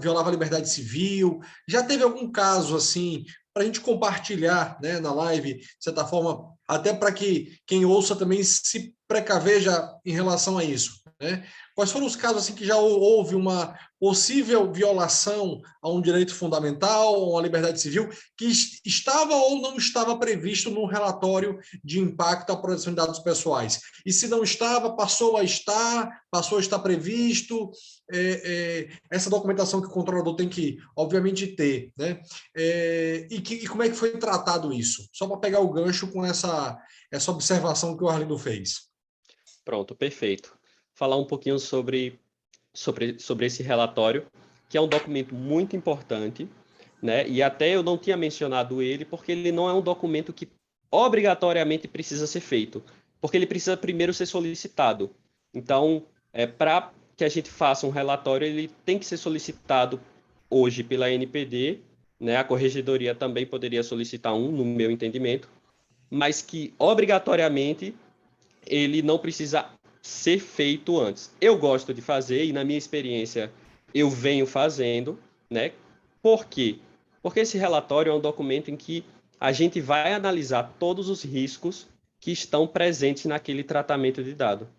Speaker 1: violava a liberdade civil. Já teve algum caso assim, para a gente compartilhar, né, na live, de certa forma, até para que quem ouça também se precaveja em relação a isso, né? Quais foram os casos assim que já houve uma possível violação a um direito fundamental, a uma liberdade civil, que estava ou não estava previsto no relatório de impacto à proteção de dados pessoais? E se não estava, passou a estar previsto, essa documentação que o controlador tem que, obviamente, ter, né? E como é que foi tratado isso? Só para pegar o gancho com essa observação que o Arlindo fez.
Speaker 3: Pronto, perfeito. Falar um pouquinho sobre esse relatório, que é um documento muito importante, né? E até eu não tinha mencionado ele, porque ele não é um documento que obrigatoriamente precisa ser feito, porque ele precisa primeiro ser solicitado. Então, para que a gente faça um relatório, ele tem que ser solicitado hoje pela NPD, né? A Corregedoria também poderia solicitar um, no meu entendimento, mas que obrigatoriamente ele não precisa ser feito antes. Eu gosto de fazer e na minha experiência eu venho fazendo, né? Por quê? Porque esse relatório é um documento em que a gente vai analisar todos os riscos que estão presentes naquele tratamento de dado.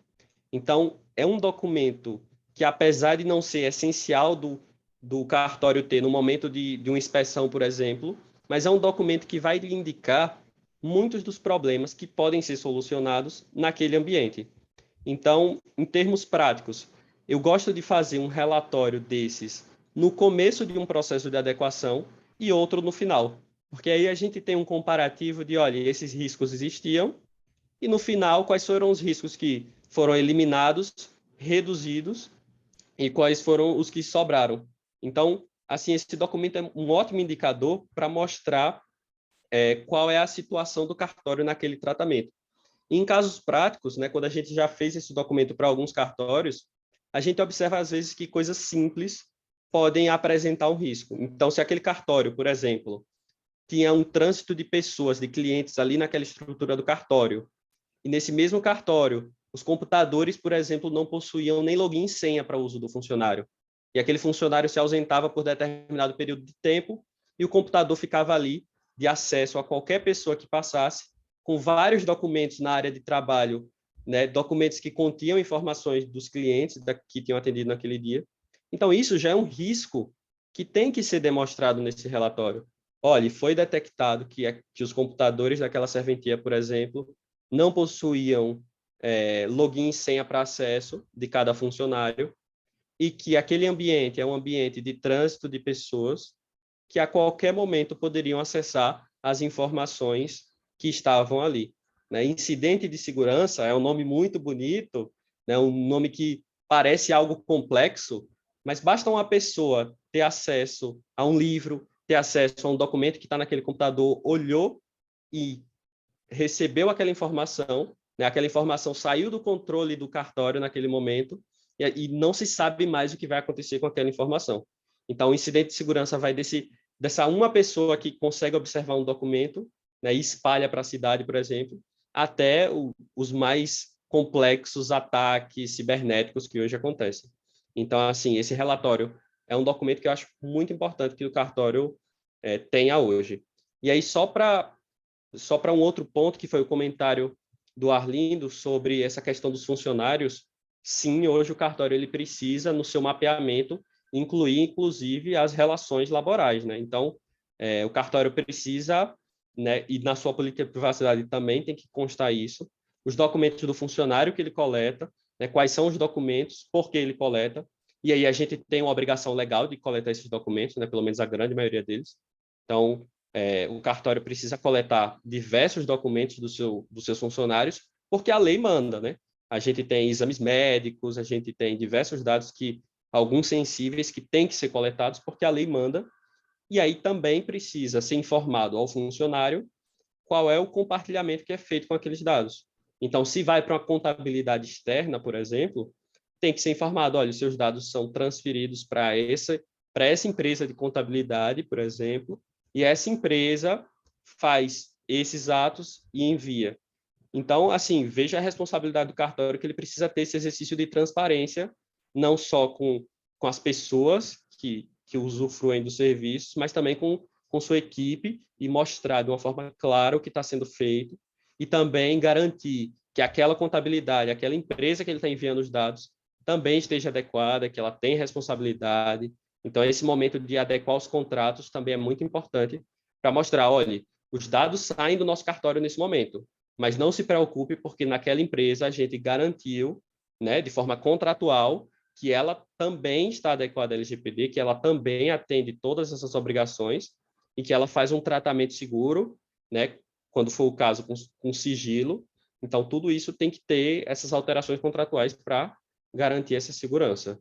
Speaker 3: Então, é um documento que, apesar de não ser essencial do cartório ter no momento de uma inspeção, por exemplo, mas é um documento que vai lhe indicar muitos dos problemas que podem ser solucionados naquele ambiente. Então, em termos práticos, eu gosto de fazer um relatório desses no começo de um processo de adequação e outro no final, porque aí a gente tem um comparativo de, olha, esses riscos existiam e no final quais foram os riscos que foram eliminados, reduzidos e quais foram os que sobraram. Então, assim, esse documento é um ótimo indicador para mostrar qual é a situação do cartório naquele tratamento. E em casos práticos, né, quando a gente já fez esse documento para alguns cartórios, a gente observa às vezes que coisas simples podem apresentar um risco. Então, se aquele cartório, por exemplo, tinha um trânsito de pessoas, de clientes ali naquela estrutura do cartório, e nesse mesmo cartório, os computadores, por exemplo, não possuíam nem login e senha para o uso do funcionário. E aquele funcionário se ausentava por determinado período de tempo e o computador ficava ali de acesso a qualquer pessoa que passasse, com vários documentos na área de trabalho, né, documentos que continham informações dos clientes que tinham atendido naquele dia. Então, isso já é um risco que tem que ser demonstrado nesse relatório. Olha, foi detectado que os computadores daquela serventia, por exemplo, não possuíam login e senha para acesso de cada funcionário e que aquele ambiente é um ambiente de trânsito de pessoas que a qualquer momento poderiam acessar as informações que estavam ali. Né? Incidente de segurança é um nome muito bonito, né? Um nome que parece algo complexo, mas basta uma pessoa ter acesso a um livro, ter acesso a um documento que está naquele computador, olhou e recebeu aquela informação, né? Aquela informação saiu do controle do cartório naquele momento e não se sabe mais o que vai acontecer com aquela informação. Então, o incidente de segurança vai dessa uma pessoa que consegue observar um documento, né, e espalha para a cidade, por exemplo, até os mais complexos ataques cibernéticos que hoje acontecem. Então, assim, esse relatório é um documento que eu acho muito importante que o cartório tenha hoje. E aí, só para um outro ponto, que foi o comentário do Arlindo sobre essa questão dos funcionários, sim, hoje o cartório ele precisa, no seu mapeamento, incluir, inclusive, as relações laborais. Né? Então, o cartório precisa, né, e na sua política de privacidade também tem que constar isso, os documentos do funcionário que ele coleta, né, quais são os documentos, por que ele coleta, e aí a gente tem uma obrigação legal de coletar esses documentos, né, pelo menos a grande maioria deles. Então, o cartório precisa coletar diversos documentos dos seus funcionários, porque a lei manda, né? A gente tem exames médicos, a gente tem diversos dados alguns sensíveis que têm que ser coletados porque a lei manda, e aí também precisa ser informado ao funcionário qual é o compartilhamento que é feito com aqueles dados. Então, se vai para uma contabilidade externa, por exemplo, tem que ser informado, olha, os seus dados são transferidos para essa empresa de contabilidade, por exemplo, e essa empresa faz esses atos e envia. Então, assim, veja a responsabilidade do cartório que ele precisa ter esse exercício de transparência, não só com as pessoas que usufruem dos serviços, mas também com sua equipe e mostrar de uma forma clara o que está sendo feito e também garantir que aquela contabilidade, aquela empresa que ele está enviando os dados também esteja adequada, que ela tem responsabilidade. Então, esse momento de adequar os contratos também é muito importante para mostrar, olha, os dados saem do nosso cartório nesse momento, mas não se preocupe, porque naquela empresa a gente garantiu, né, de forma contratual, que ela também está adequada à LGPD, que ela também atende todas essas obrigações e que ela faz um tratamento seguro, né, quando for o caso, com sigilo. Então, tudo isso tem que ter essas alterações contratuais para garantir essa segurança.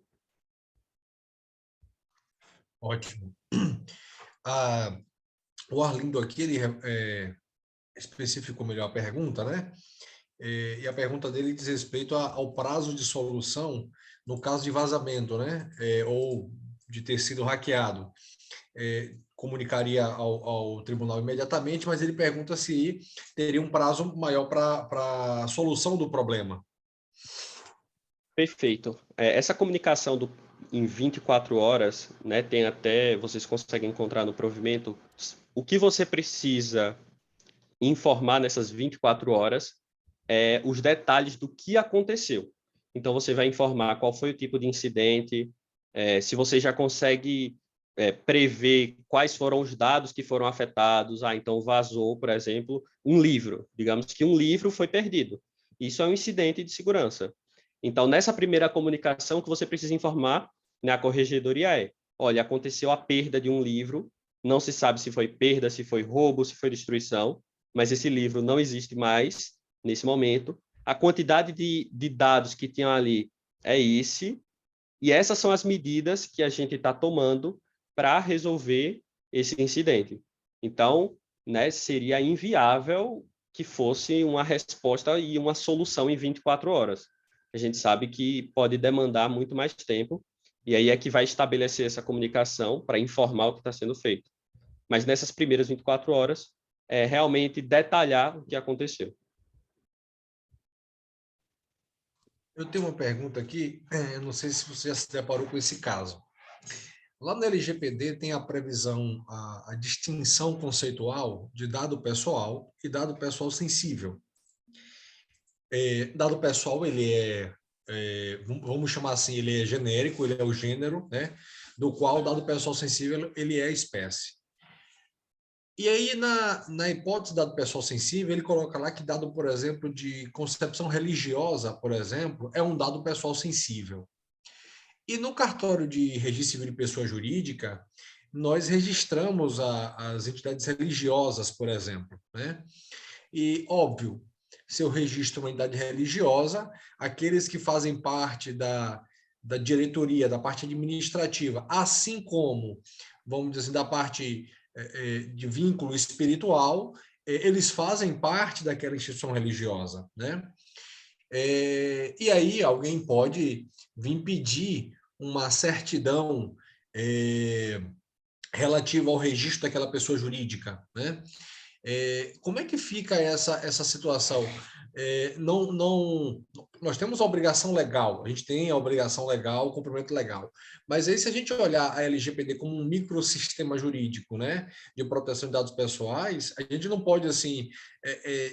Speaker 1: Ótimo. O Arlindo aqui, ele especificou melhor a pergunta, né? E a pergunta dele diz respeito ao prazo de solução no caso de vazamento, né? Ou de ter sido hackeado. Comunicaria ao tribunal imediatamente, mas ele pergunta se teria um prazo maior para a solução do problema.
Speaker 3: Perfeito. Essa comunicação em 24 horas, né, tem até, vocês conseguem encontrar no provimento, o que você precisa informar nessas 24 horas os detalhes do que aconteceu. Então, você vai informar qual foi o tipo de incidente, se você já consegue prever quais foram os dados que foram afetados. Então vazou, por exemplo, um livro. Digamos que um livro foi perdido. Isso é um incidente de segurança. Então, nessa primeira comunicação que você precisa informar, né, a corregedoria olha, aconteceu a perda de um livro, não se sabe se foi perda, se foi roubo, se foi destruição, mas esse livro não existe mais nesse momento. A quantidade de dados que tinham ali é esse, e essas são as medidas que a gente está tomando para resolver esse incidente. Então, né, seria inviável que fosse uma resposta e uma solução em 24 horas. A gente sabe que pode demandar muito mais tempo, e aí é que vai estabelecer essa comunicação para informar o que está sendo feito. Mas nessas primeiras 24 horas, realmente detalhar o que aconteceu.
Speaker 1: Eu tenho uma pergunta aqui, eu não sei se você já se deparou com esse caso. Lá no LGPD tem a previsão, a distinção conceitual de dado pessoal e dado pessoal sensível. Dado pessoal, ele vamos chamar assim, ele é genérico, ele é o gênero, né? Do qual dado pessoal sensível, ele é a espécie. E aí, na hipótese dado pessoal sensível, ele coloca lá que dado, por exemplo, de concepção religiosa, por exemplo, é um dado pessoal sensível. E no cartório de registro civil de pessoa jurídica, nós registramos as entidades religiosas, por exemplo, né? E, óbvio, se eu registro uma entidade religiosa, aqueles que fazem parte da diretoria, da parte administrativa, assim como, vamos dizer assim, da parte de vínculo espiritual, eles fazem parte daquela instituição religiosa, né? E aí alguém pode vir pedir uma certidão relativa ao registro daquela pessoa jurídica, né? Como é que fica essa situação? Nós temos a obrigação legal, a gente tem a obrigação legal, o cumprimento legal, mas aí se a gente olhar a LGPD como um microsistema jurídico, né, de proteção de dados pessoais, a gente não pode assim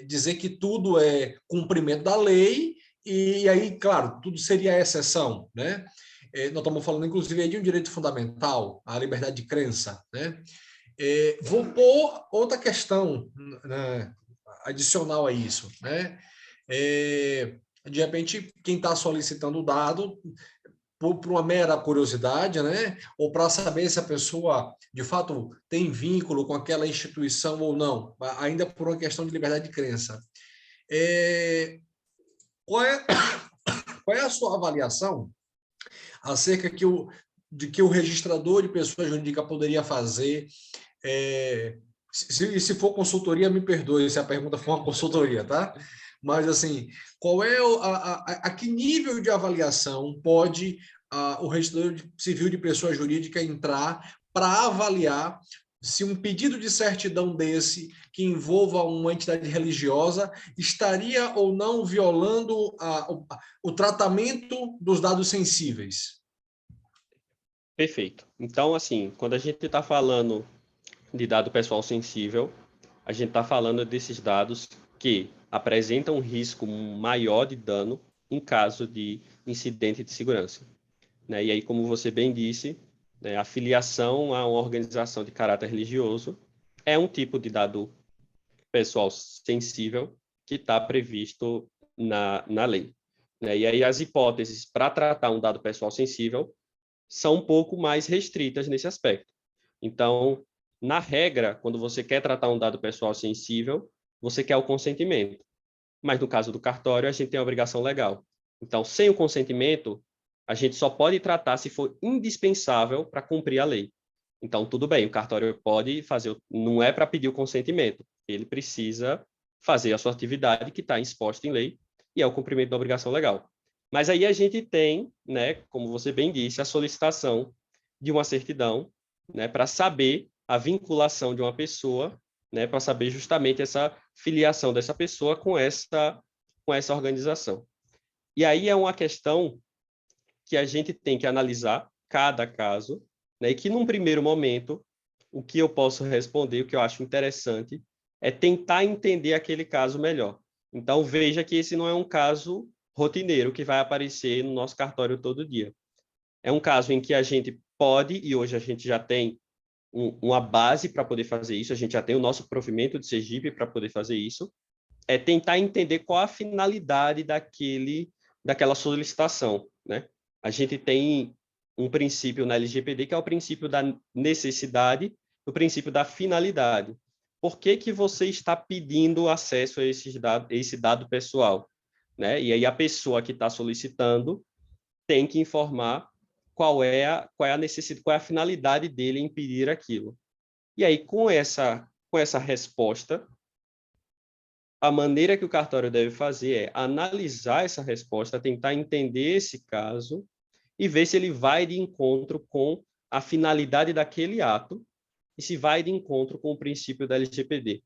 Speaker 1: dizer que tudo é cumprimento da lei e aí, claro, tudo seria exceção, né? Nós estamos falando, inclusive, de um direito fundamental, a liberdade de crença, né? Vou pôr outra questão, né, adicional a isso, né? De repente, quem está solicitando o dado por uma mera curiosidade, né? Ou para saber se a pessoa de fato tem vínculo com aquela instituição ou não, ainda por uma questão de liberdade de crença. Qual é a sua avaliação acerca de que o registrador de pessoa jurídica poderia fazer? Se for consultoria, me perdoe se a pergunta for uma consultoria, tá? Mas, assim, qual é a que nível de avaliação pode o registrador civil de pessoa jurídica entrar para avaliar se um pedido de certidão desse, que envolva uma entidade religiosa, estaria ou não violando o tratamento dos dados sensíveis?
Speaker 3: Perfeito. Então, assim, quando a gente está falando de dado pessoal sensível, a gente está falando desses dados que apresentam um risco maior de dano em caso de incidente de segurança, né? E aí, como você bem disse, né, a filiação a uma organização de caráter religioso é um tipo de dado pessoal sensível que está previsto na lei, né? E aí as hipóteses para tratar um dado pessoal sensível são um pouco mais restritas nesse aspecto. Então, na regra, quando você quer tratar um dado pessoal sensível, você quer o consentimento. Mas no caso do cartório, a gente tem a obrigação legal. Então, sem o consentimento, a gente só pode tratar se for indispensável para cumprir a lei. Então, tudo bem, o cartório pode fazer, não é para pedir o consentimento, ele precisa fazer a sua atividade que está exposta em lei e é o cumprimento da obrigação legal. Mas aí a gente tem, né, como você bem disse, a solicitação de uma certidão, né, para saber a vinculação de uma pessoa, né, para saber justamente essa filiação dessa pessoa com essa organização. E aí é uma questão que a gente tem que analisar cada caso, né, e que num primeiro momento, o que eu posso responder, o que eu acho interessante, é tentar entender aquele caso melhor. Então, veja que esse não é um caso rotineiro que vai aparecer no nosso cartório todo dia. É um caso em que a gente pode, e hoje a gente já tem uma base para poder fazer isso, a gente já tem o nosso provimento de Sergipe para poder fazer isso, é tentar entender qual a finalidade daquela solicitação, né? A gente tem um princípio na LGPD que é o princípio da necessidade, o princípio da finalidade. Por que que você está pedindo acesso a esse dado pessoal, né? E aí a pessoa que está solicitando tem que informar qual é a necessidade, qual é a finalidade dele em pedir aquilo. E aí com essa resposta, a maneira que o cartório deve fazer é analisar essa resposta, tentar entender esse caso e ver se ele vai de encontro com a finalidade daquele ato e se vai de encontro com o princípio da LGPD.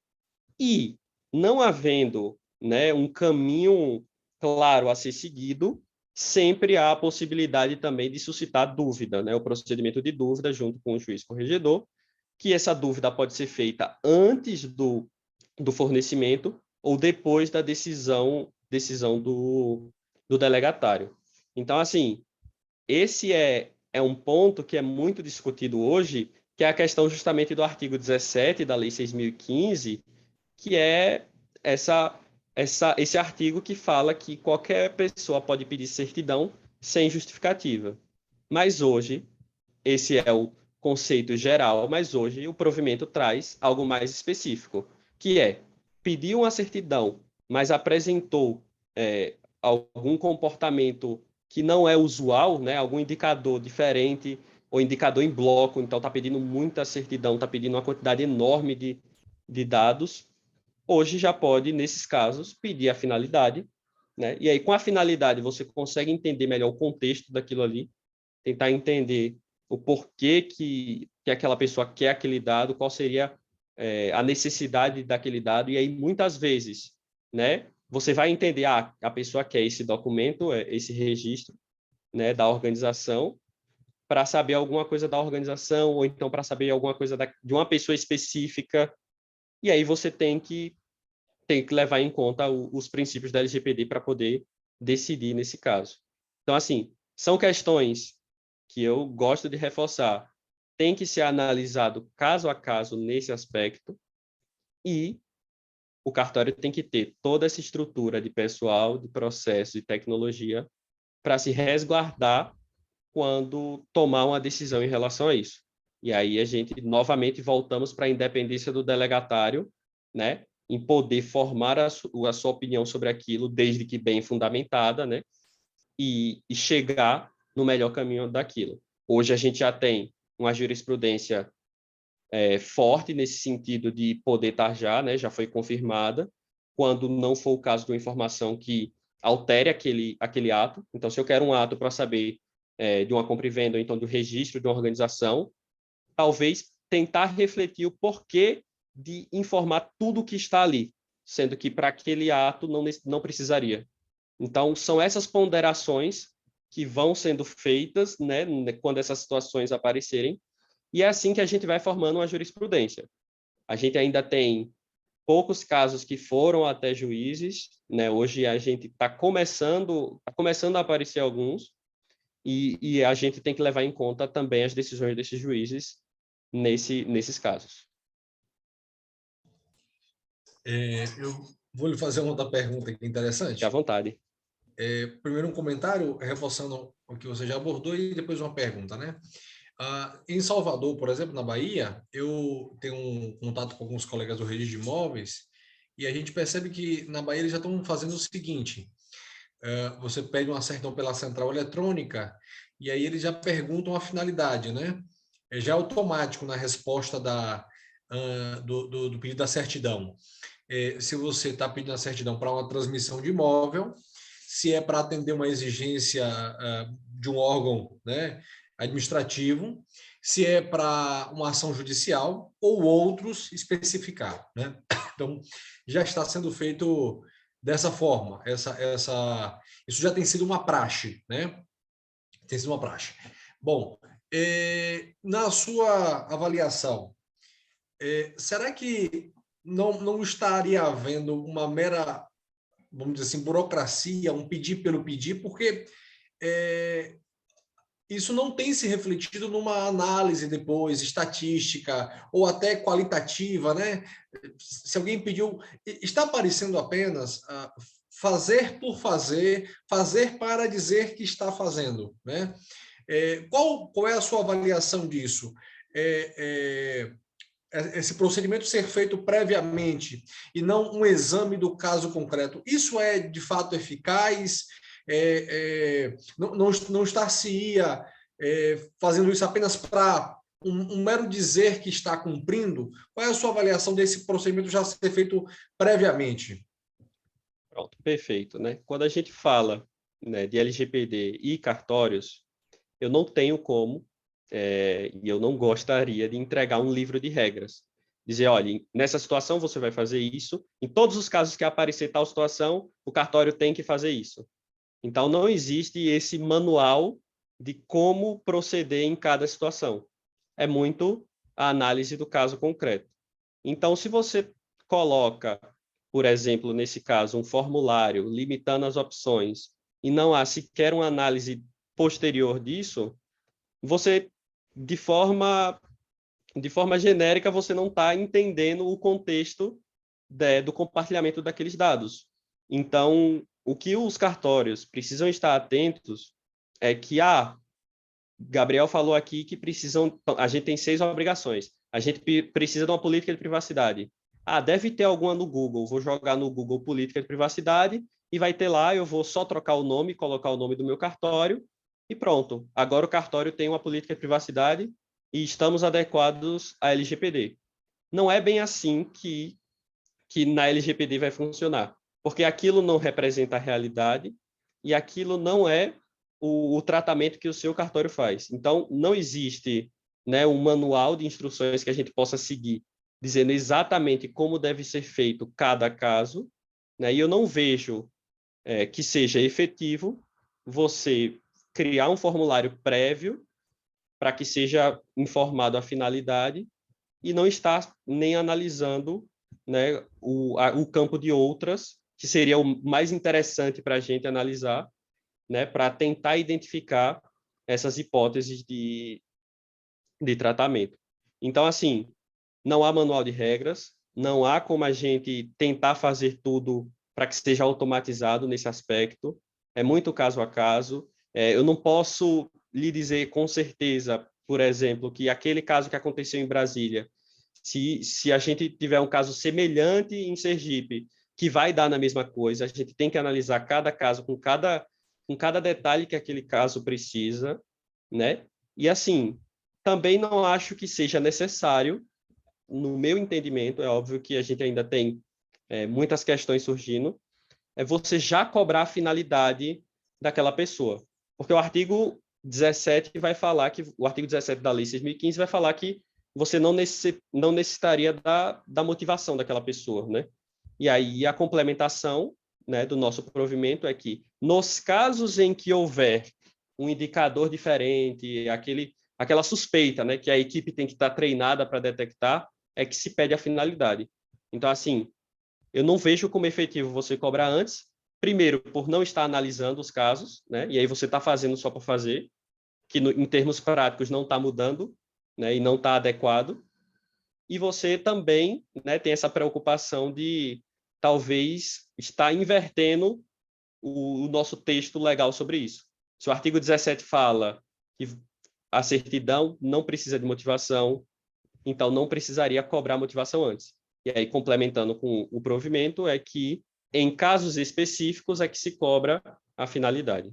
Speaker 3: E, não havendo, né, um caminho claro a ser seguido, sempre há a possibilidade também de suscitar dúvida, né, o procedimento de dúvida junto com o juiz corregedor, que essa dúvida pode ser feita antes do fornecimento ou depois da decisão do delegatário. Então, assim, esse é um ponto que é muito discutido hoje, que é a questão justamente do artigo 17 da Lei 6.015, que é esse artigo que fala que qualquer pessoa pode pedir certidão sem justificativa. Mas hoje, esse é o conceito geral, mas hoje o provimento traz algo mais específico, que é pedir uma certidão, mas apresentou algum comportamento que não é usual, né? Algum indicador diferente, ou indicador em bloco, então está pedindo muita certidão, está pedindo uma quantidade enorme de dados. Hoje já pode, nesses casos, pedir a finalidade, né? E aí, com a finalidade, você consegue entender melhor o contexto daquilo ali, tentar entender o porquê que aquela pessoa quer aquele dado, qual seria a necessidade daquele dado, e aí muitas vezes, né, você vai entender, a pessoa quer esse documento, esse registro, né, da organização, para saber alguma coisa da organização, ou então para saber alguma coisa de uma pessoa específica, e aí você tem que levar em conta os princípios da LGPD para poder decidir nesse caso. Então, assim, são questões que eu gosto de reforçar, tem que ser analisado caso a caso nesse aspecto e o cartório tem que ter toda essa estrutura de pessoal, de processo e tecnologia para se resguardar quando tomar uma decisão em relação a isso. E aí a gente novamente voltamos para a independência do delegatário, né, em poder formar a sua opinião sobre aquilo, desde que bem fundamentada, né, e chegar no melhor caminho daquilo. Hoje a gente já tem uma jurisprudência forte nesse sentido de poder tarjar, né, já foi confirmada, quando não for o caso de uma informação que altere aquele ato. Então, se eu quero um ato para saber de uma compra e venda, ou então do registro de uma organização, talvez tentar refletir o porquê de informar tudo o que está ali, sendo que para aquele ato não precisaria. Então, são essas ponderações que vão sendo feitas, né, quando essas situações aparecerem, e é assim que a gente vai formando uma jurisprudência. A gente ainda tem poucos casos que foram até juízes, né? Hoje a gente está começando a aparecer alguns, e a gente tem que levar em conta também as decisões desses juízes nesses casos.
Speaker 1: Eu vou lhe fazer uma outra pergunta aqui interessante.
Speaker 3: Fique à vontade.
Speaker 1: Primeiro um comentário, reforçando o que você já abordou, e depois uma pergunta, né? Em Salvador, por exemplo, na Bahia, eu tenho um contato com alguns colegas do Registro de Imóveis, e a gente percebe que na Bahia eles já estão fazendo o seguinte: você pede uma certidão pela central eletrônica, e aí eles já perguntam a finalidade, né? É já automático na resposta do pedido da certidão. Se você está pedindo a certidão para uma transmissão de imóvel, se é para atender uma exigência de um órgão, né, administrativo, se é para uma ação judicial ou outros especificar, né? Então, já está sendo feito dessa forma. Isso já tem sido uma praxe, né? Tem sido uma praxe. Bom, na sua avaliação, será que não estaria havendo uma mera, vamos dizer assim, burocracia, um pedir pelo pedir, porque isso não tem se refletido numa análise depois, estatística, ou até qualitativa, né? Se alguém pediu, está aparecendo apenas fazer por fazer, fazer para dizer que está fazendo, né? Qual é a sua avaliação disso? Esse procedimento ser feito previamente e não um exame do caso concreto, isso é de fato eficaz? Não estar-se-ia fazendo isso apenas para um mero dizer que está cumprindo? Qual é a sua avaliação desse procedimento já ser feito previamente?
Speaker 3: Pronto, perfeito, né? Quando a gente fala, né, de LGPD e cartórios, eu não tenho como, e eu não gostaria de entregar um livro de regras. Dizer, olha, nessa situação você vai fazer isso, em todos os casos que aparecer tal situação, o cartório tem que fazer isso. Então, não existe esse manual de como proceder em cada situação. É muito a análise do caso concreto. Então, se você coloca, por exemplo, nesse caso, um formulário limitando as opções e não há sequer uma análise posterior disso, você, de forma genérica, você não está entendendo o contexto do compartilhamento daqueles dados. Então, o que os cartórios precisam estar atentos é que, Gabriel falou aqui que a gente tem 6 obrigações. A gente precisa de uma política de privacidade. Deve ter alguma no Google. Vou jogar no Google política de privacidade e vai ter lá, eu vou só trocar o nome, colocar o nome do meu cartório e pronto. Agora o cartório tem uma política de privacidade e estamos adequados à LGPD. Não é bem assim que na LGPD vai funcionar, porque aquilo não representa a realidade e aquilo não é o tratamento que o seu cartório faz. Então, não existe, né, um manual de instruções que a gente possa seguir, dizendo exatamente como deve ser feito cada caso, né? E eu não vejo que seja efetivo você criar um formulário prévio para que seja informado a finalidade e não estar nem analisando, né, o campo de outras, que seria o mais interessante para a gente analisar, né, para tentar identificar essas hipóteses de tratamento. Então, assim, não há manual de regras, não há como a gente tentar fazer tudo para que seja automatizado nesse aspecto, é muito caso a caso. Eu não posso lhe dizer com certeza, por exemplo, que aquele caso que aconteceu em Brasília, se a gente tiver um caso semelhante em Sergipe, que vai dar na mesma coisa, a gente tem que analisar cada caso com cada detalhe que aquele caso precisa, né? E assim, também não acho que seja necessário, no meu entendimento, é óbvio que a gente ainda tem muitas questões surgindo, você já cobrar a finalidade daquela pessoa. Porque o artigo 17 vai falar que, o artigo 17 da Lei 6.015 vai falar que você não necessitaria da motivação daquela pessoa, né? E aí a complementação, né, do nosso provimento é que, nos casos em que houver um indicador diferente, aquela suspeita, né, que a equipe tem que estar treinada para detectar, é que se pede a finalidade. Então, assim, eu não vejo como efetivo você cobrar antes, primeiro, por não estar analisando os casos, né, e aí você está fazendo só por fazer, que em termos práticos não está mudando, né, e não está adequado, e você também, né, tem essa preocupação de talvez estar invertendo o nosso texto legal sobre isso. Se o artigo 17 fala que a certidão não precisa de motivação, então não precisaria cobrar motivação antes. E aí, complementando com o provimento, é que em casos específicos é que se cobra a finalidade.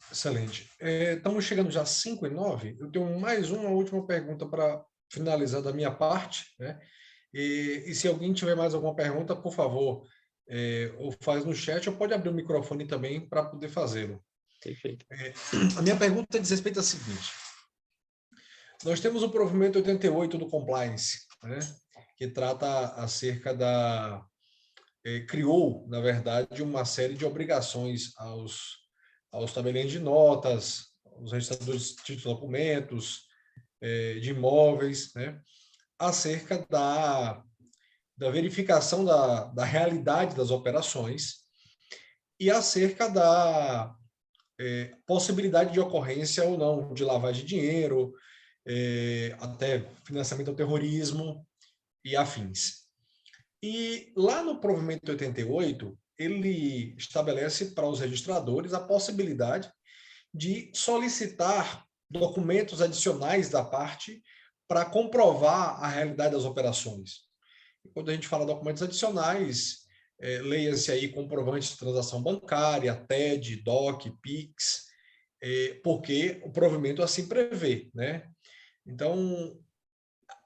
Speaker 1: Excelente. Estamos chegando já às 5h09. Eu tenho mais uma última pergunta para finalizar da minha parte, né? E se alguém tiver mais alguma pergunta, por favor, ou faz no chat, ou pode abrir o microfone também para poder fazê-lo.
Speaker 3: Perfeito.
Speaker 1: A minha pergunta diz respeito ao seguinte: nós temos o provimento 88 do compliance, né? Que trata acerca criou, na verdade, uma série de obrigações aos tabeliões de notas, aos registradores de títulos e documentos, de imóveis, né, acerca da verificação da realidade das operações e acerca da possibilidade de ocorrência ou não de lavagem de dinheiro, até financiamento ao terrorismo e afins. E lá no provimento 88, ele estabelece para os registradores a possibilidade de solicitar documentos adicionais da parte para comprovar a realidade das operações. E quando a gente fala documentos adicionais, leia-se aí comprovante de transação bancária, TED, DOC, PIX, porque o provimento assim prevê, né? Então,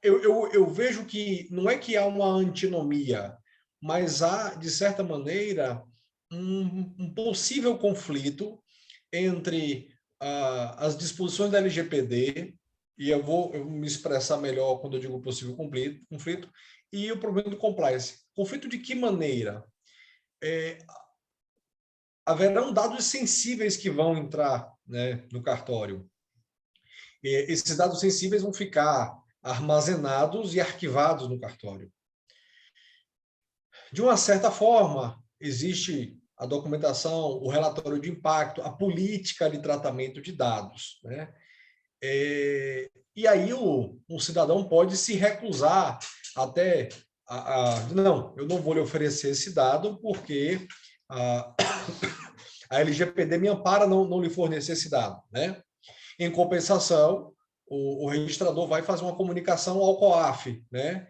Speaker 1: eu vejo que não é que há uma antinomia, mas há, de certa maneira, um possível conflito entre as disposições da LGPD, e eu vou me expressar melhor quando eu digo possível conflito, e o problema do compliance. Conflito de que maneira? Haverão dados sensíveis que vão entrar, né, no cartório. Esses dados sensíveis vão ficar armazenados e arquivados no cartório. De uma certa forma, existe a documentação, o relatório de impacto, a política de tratamento de dados, né? E aí um cidadão pode se recusar até não, eu não vou lhe oferecer esse dado porque a LGPD me ampara não lhe fornecer esse dado, né? Em compensação, o registrador vai fazer uma comunicação ao COAF, né?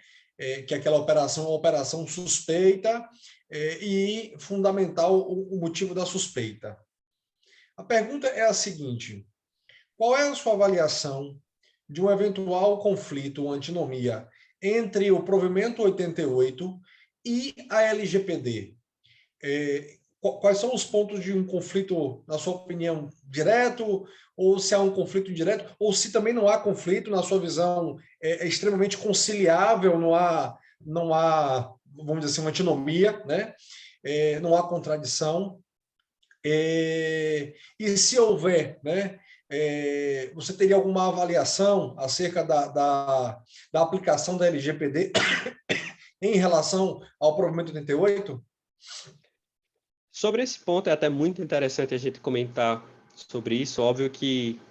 Speaker 1: Que aquela operação é uma operação suspeita e fundamental o motivo da suspeita. A pergunta é a seguinte: qual é a sua avaliação de um eventual conflito ou antinomia entre o provimento 88 e a LGPD? Quais são os pontos de um conflito, na sua opinião, direto, ou se há um conflito indireto, ou se também não há conflito, na sua visão, é extremamente conciliável, não há, vamos dizer assim, uma antinomia, né? Não há contradição. E se houver, né, você teria alguma avaliação acerca da aplicação da LGPD em relação ao provimento 88?
Speaker 3: Sobre esse ponto, é até muito interessante a gente comentar sobre isso. Óbvio que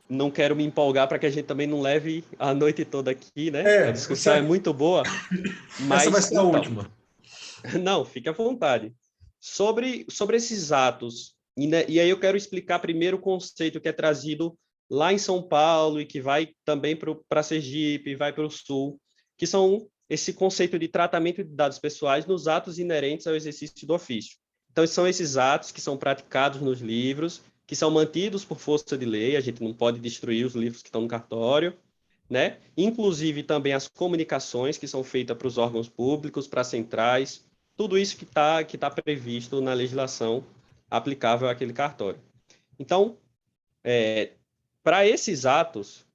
Speaker 3: não quero me empolgar para que a gente também não leve a noite toda aqui, né? A discussão é muito boa,
Speaker 1: Essa vai
Speaker 3: mas,
Speaker 1: ser a
Speaker 3: então,
Speaker 1: última.
Speaker 3: não, fique à vontade. Sobre esses atos, e aí eu quero explicar primeiro o conceito que é trazido lá em São Paulo e que vai também para Sergipe, vai para o Sul, que são esse conceito de tratamento de dados pessoais nos atos inerentes ao exercício do ofício. Então, são esses atos que são praticados nos livros, que são mantidos por força de lei, a gente não pode destruir os livros que estão no cartório, né? Inclusive também as comunicações que são feitas para os órgãos públicos, para as centrais, tudo isso que tá previsto na legislação aplicável àquele cartório. Então, para esses atos,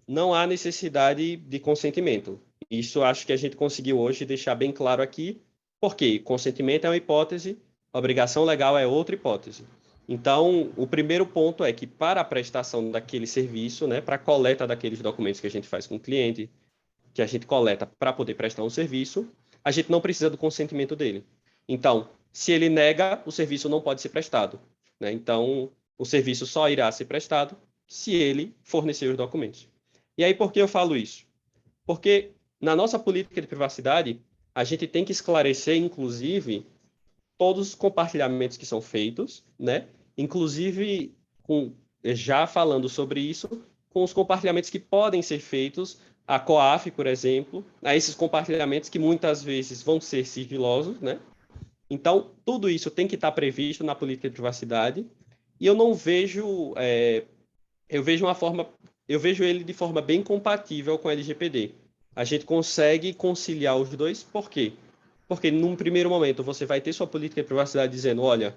Speaker 3: não há necessidade de consentimento. Isso acho que a gente conseguiu hoje deixar bem claro aqui, porque consentimento é uma hipótese, obrigação legal é outra hipótese. Então, o primeiro ponto é que para a prestação daquele serviço, né, para a coleta daqueles documentos que a gente faz com o cliente, que a gente coleta para poder prestar um serviço, a gente não precisa do consentimento dele. Então, se ele nega, o serviço não pode ser prestado, né? Então, o serviço só irá ser prestado se ele fornecer os documentos. E aí, por que eu falo isso? Porque na nossa política de privacidade, a gente tem que esclarecer, inclusive, todos os compartilhamentos que são feitos, né? Inclusive, já falando sobre isso, com os compartilhamentos que podem ser feitos, a COAF, por exemplo, a esses compartilhamentos que muitas vezes vão ser sigilosos, né? Então, tudo isso tem que estar previsto na política de privacidade, e eu não vejo, eu vejo ele de forma bem compatível com a LGPD. A gente consegue conciliar os dois, por quê? Porque num primeiro momento você vai ter sua política de privacidade dizendo, olha,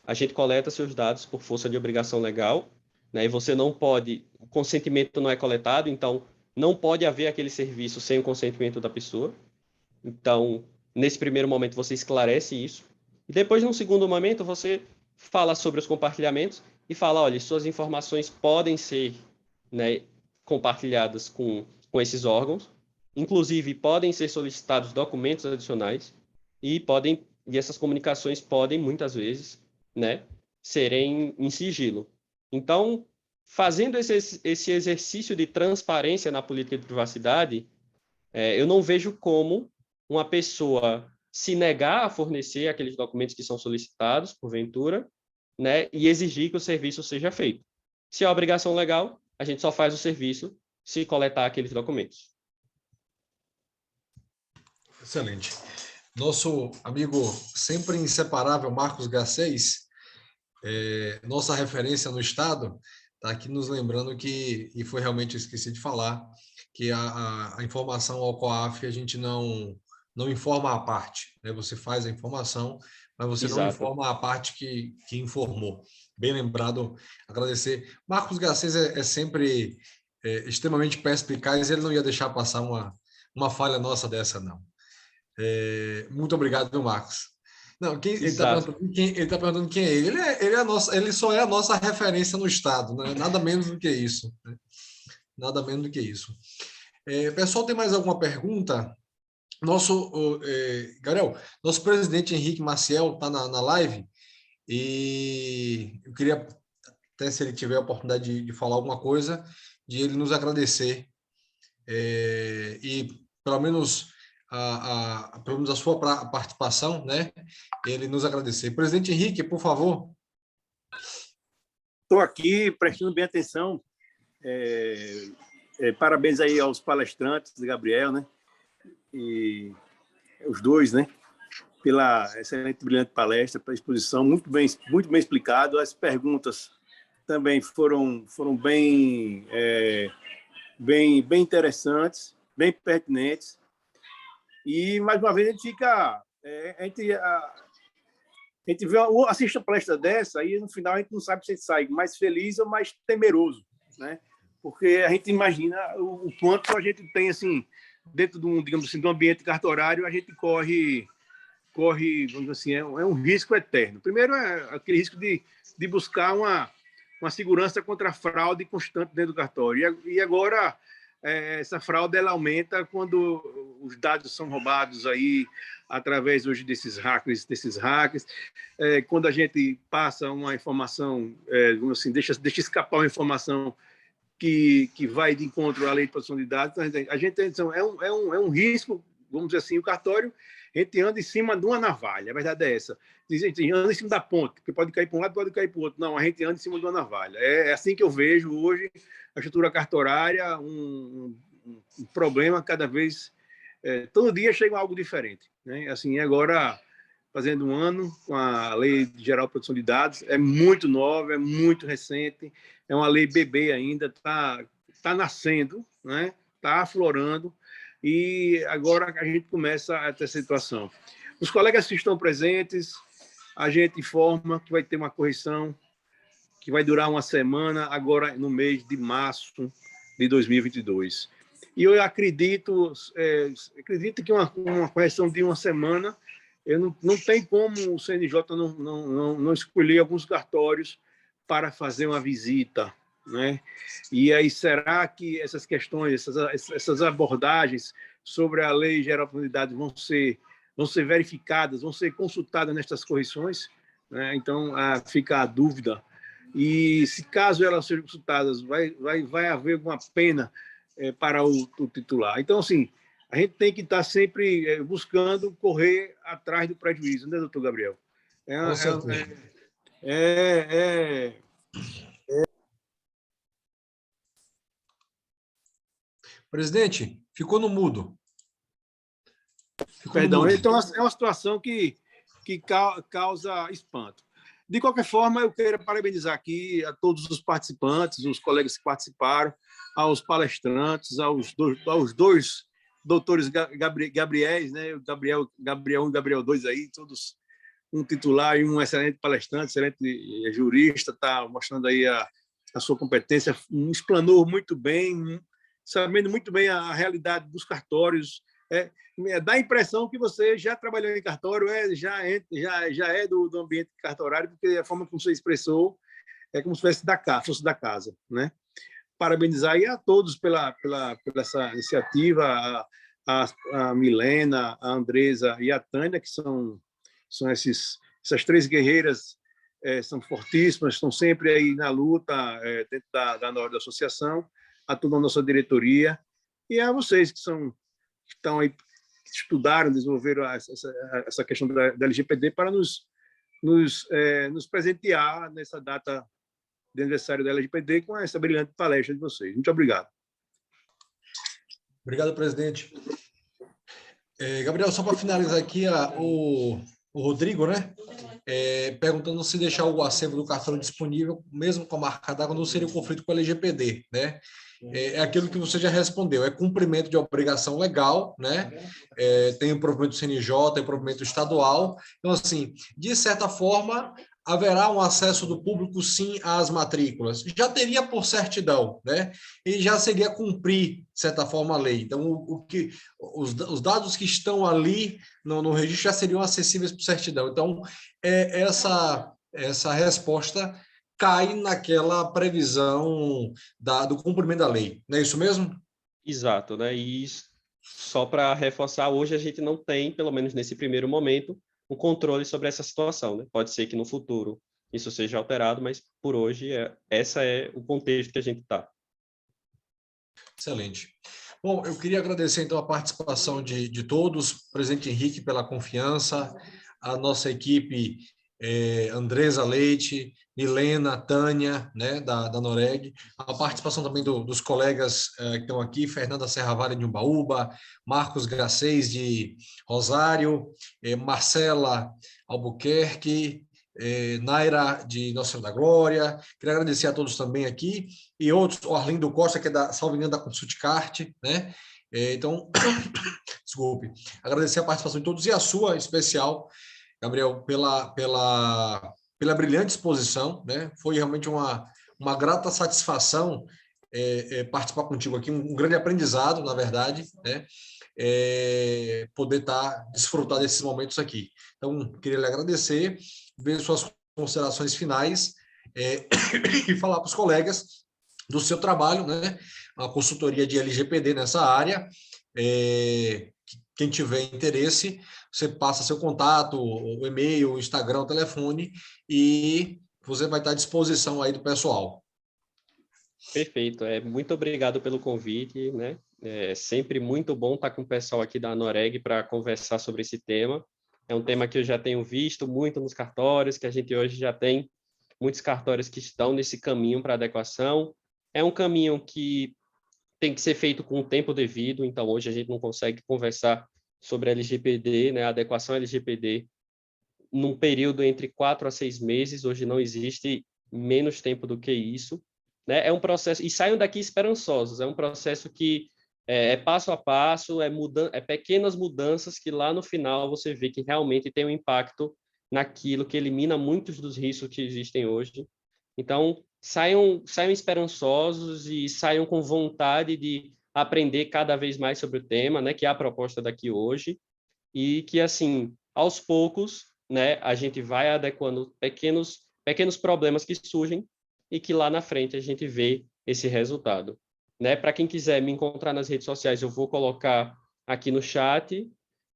Speaker 3: a gente coleta seus dados por força de obrigação legal, né? E você não pode, o consentimento não é coletado, então não pode haver aquele serviço sem o consentimento da pessoa. Então, nesse primeiro momento você esclarece isso. E depois, num segundo momento, você fala sobre os compartilhamentos e fala, olha, suas informações podem ser, né, compartilhadas com esses órgãos, inclusive podem ser solicitados documentos adicionais e essas comunicações podem, muitas vezes, né, serem em sigilo. Então, fazendo esse exercício de transparência na política de privacidade, eu não vejo como uma pessoa se negar a fornecer aqueles documentos que são solicitados, porventura, né, e exigir que o serviço seja feito. Se é obrigação legal, a gente só faz o serviço se coletar aqueles documentos.
Speaker 1: Excelente. Nosso amigo sempre inseparável, Marcos Garcês, nossa referência no Estado, está aqui nos lembrando que, e foi realmente, eu esqueci de falar, que a informação ao COAF a gente não informa a parte, né? Você faz a informação, mas você não
Speaker 3: Exato.
Speaker 1: informa a parte que informou. Bem lembrado, agradecer. Marcos Garcês é sempre extremamente perspicaz, ele não ia deixar passar uma falha nossa dessa, não. Muito obrigado, viu, Marcos? Não, ele está
Speaker 3: Exato.
Speaker 1: perguntando quem é ele. Ele só é a nossa referência no Estado, né? Nada menos do que isso. Né? Nada menos do que isso. Pessoal, tem mais alguma pergunta? Gabriel, nosso presidente Henrique Maciel está na live e eu queria, até se ele tiver a oportunidade de falar alguma coisa, de ele nos agradecer e pelo menos a sua participação, né? Ele nos agradecer. Presidente Henrique, por favor.
Speaker 4: Estou aqui prestando bem atenção. Parabéns aí aos palestrantes, Gabriel, né? E os dois, né? Pela excelente, brilhante palestra, pela exposição, muito bem explicado. As perguntas também foram bem interessantes, bem pertinentes. E, mais uma vez, a gente assiste a palestra dessa e, no final, a gente não sabe se a gente sai mais feliz ou mais temeroso, né? Porque a gente imagina o quanto a gente tem, assim, dentro de digamos assim, de um ambiente cartorário, a gente corre, vamos dizer assim, é um risco eterno. Primeiro é aquele risco de buscar uma segurança contra a fraude constante dentro do cartório. E agora essa fraude ela aumenta quando os dados são roubados aí através hoje desses hackers, quando a gente passa uma informação, vamos assim, deixa escapar uma informação que vai de encontro à lei de proteção de dados. A gente é um risco, vamos dizer assim, o cartório, a gente anda em cima de uma navalha, a verdade é essa. A gente anda em cima da ponte, que pode cair para um lado, pode cair para o outro. Não, a gente anda em cima de uma navalha. É assim que eu vejo hoje a estrutura cartorária, um problema cada vez... todo dia chega algo diferente, né? Assim, agora, fazendo um ano com a Lei Geral de Proteção de Dados, é muito nova, é muito recente, é uma lei bebê ainda, está nascendo, né? Está aflorando, e agora a gente começa a ter essa situação. Os colegas que estão presentes, a gente informa que vai ter uma correção que vai durar uma semana, agora no mês de março, de 2022. E eu acredito que uma correção de uma semana, não tem como o CNJ não escolher alguns cartórios para fazer uma visita, né? E aí, será que essas questões, essas abordagens sobre a Lei Geral de Unidade vão ser verificadas, vão ser consultadas nestas correções? Né? Então, fica a dúvida. E, se caso elas sejam consultadas, vai haver alguma pena para o titular. Então, assim, a gente tem que estar sempre buscando correr atrás do prejuízo, né, doutor Gabriel?
Speaker 1: Com certeza. Presidente, ficou no mudo.
Speaker 4: Perdão, então é uma situação que causa espanto. De qualquer forma, eu quero parabenizar aqui a todos os participantes, os colegas que participaram, aos palestrantes, aos dois doutores Gabriéis, né? O Gabriel 1 e Gabriel 2 aí, todos um titular e um excelente palestrante, excelente jurista, está mostrando aí a sua competência, explanou muito bem, sabendo muito bem a realidade dos cartórios. Dá a impressão que você já trabalhou em cartório, já é do ambiente cartorário, porque a forma como você expressou é como se fosse da casa, né? Parabenizar aí a todos pela essa iniciativa, a Milena, a Andresa e a Tânia, que são essas três guerreiras, são fortíssimas, estão sempre aí na luta dentro da nossa associação, a toda a nossa diretoria e a vocês que estão aí, que estudaram, desenvolveram essa questão da LGPD para nos presentear nessa data de aniversário da LGPD com essa brilhante palestra de vocês. Muito obrigado.
Speaker 1: Obrigado, presidente. Gabriel, só para finalizar aqui, o Rodrigo, né? Perguntando se deixar o acervo do cartão disponível, mesmo com a marca d'água, não seria um conflito com a LGPD, né? É aquilo que você já respondeu, é cumprimento de obrigação legal, né? Tem o provimento do CNJ, tem o provimento estadual. Então, assim, de certa forma, haverá um acesso do público, sim, às matrículas. Já teria por certidão, né? E já seria cumprir, de certa forma, a lei. Então, os dados que estão ali no registro já seriam acessíveis por certidão. Então, essa resposta cai naquela previsão do cumprimento da lei. Não é isso mesmo?
Speaker 3: Exato, né? E só para reforçar, hoje a gente não tem, pelo menos nesse primeiro momento, um controle sobre essa situação, né? Pode ser que no futuro isso seja alterado, mas por hoje essa é o contexto que a gente está.
Speaker 1: Excelente. Bom, eu queria agradecer então a participação de todos, presidente Henrique pela confiança, a nossa equipe, Andresa Leite, Milena, Tânia, né, da Noreg, a participação também dos colegas que estão aqui, Fernanda Serravalho de Umbaúba, Marcos Gracês de Rosário, Marcela Albuquerque, Naira de Nossa Senhora da Glória. Queria agradecer a todos também aqui, e outros, o Arlindo Costa, que é da, salvo engano, da Consultcart, né? Então, desculpe, agradecer a participação de todos e a sua, em especial, Gabriel, pela brilhante exposição, né? Foi realmente uma grata satisfação participar contigo aqui, um grande aprendizado, na verdade, né? Poder desfrutar desses momentos aqui. Então, queria lhe agradecer, ver suas considerações finais e falar para os colegas do seu trabalho, né? A consultoria de LGPD nessa área. Quem tiver interesse, você passa seu contato, o e-mail, o Instagram, o telefone, e você vai estar à disposição aí do pessoal.
Speaker 3: Perfeito. Muito obrigado pelo convite, né? É sempre muito bom estar com o pessoal aqui da Noreg para conversar sobre esse tema. É um tema que eu já tenho visto muito nos cartórios, que a gente hoje já tem muitos cartórios que estão nesse caminho para adequação. É um caminho que tem que ser feito com o tempo devido, então hoje a gente não consegue conversar sobre LGPD, né, a adequação LGPD, num período entre 4 a 6 meses, hoje não existe menos tempo do que isso, né? É um processo, e saiam daqui esperançosos, é um processo que é passo a passo, pequenas mudanças que lá no final você vê que realmente tem um impacto naquilo que elimina muitos dos riscos que existem hoje. Então, saiam esperançosos e saiam com vontade de aprender cada vez mais sobre o tema, né, que é a proposta daqui hoje, e que, assim, aos poucos, né, a gente vai adequando pequenos problemas que surgem e que lá na frente a gente vê esse resultado. Né? Para quem quiser me encontrar nas redes sociais, eu vou colocar aqui no chat,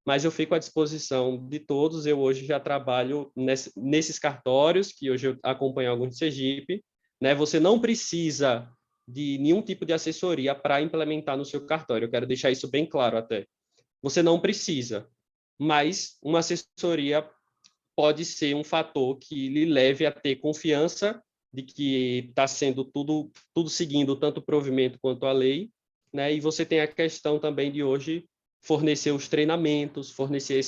Speaker 3: mas eu fico à disposição de todos. Eu hoje já trabalho nesses cartórios, que hoje eu acompanho alguns de Sergipe. Né? Você não precisa de nenhum tipo de assessoria para implementar no seu cartório. Eu quero deixar isso bem claro até. Você não precisa, mas uma assessoria pode ser um fator que lhe leve a ter confiança de que está sendo tudo seguindo tanto o provimento quanto a lei, né? E você tem a questão também de hoje fornecer os treinamentos, fornecer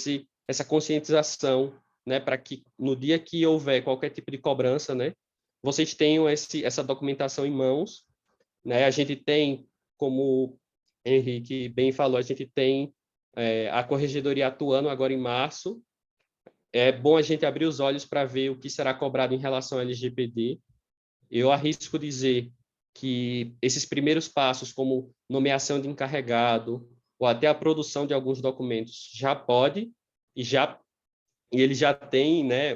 Speaker 3: essa conscientização, né? Para que no dia que houver qualquer tipo de cobrança, né? Vocês tenham essa documentação em mãos, né? A gente tem, como o Henrique bem falou, a gente tem a Corregedoria atuando agora em março. É bom a gente abrir os olhos para ver o que será cobrado em relação ao LGPD. Eu arrisco dizer que esses primeiros passos, como nomeação de encarregado, ou até a produção de alguns documentos, já pode, e ele já tem, né,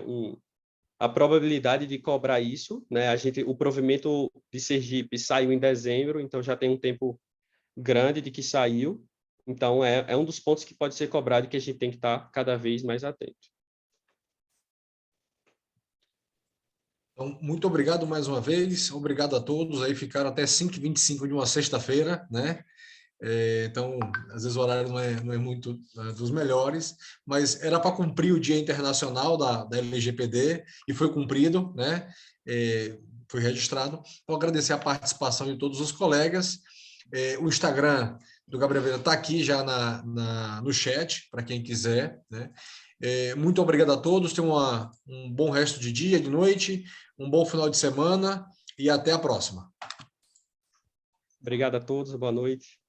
Speaker 3: a probabilidade de cobrar isso. Né? O provimento de Sergipe saiu em dezembro, então já tem um tempo grande de que saiu. Então, é um dos pontos que pode ser cobrado e que a gente tem que estar cada vez mais atento.
Speaker 1: Então, muito obrigado mais uma vez, obrigado a todos, aí ficaram até 5h25 de uma sexta-feira, né? Então, às vezes o horário não é muito dos melhores, mas era para cumprir o Dia Internacional da LGPD e foi cumprido, né? Foi registrado. Então, agradecer a participação de todos os colegas. O Instagram do Gabriel Vieira está aqui já no chat, para quem quiser, né? Muito obrigado a todos, tenham um bom resto de dia, de noite, um bom final de semana e até a próxima.
Speaker 3: Obrigado a todos, boa noite.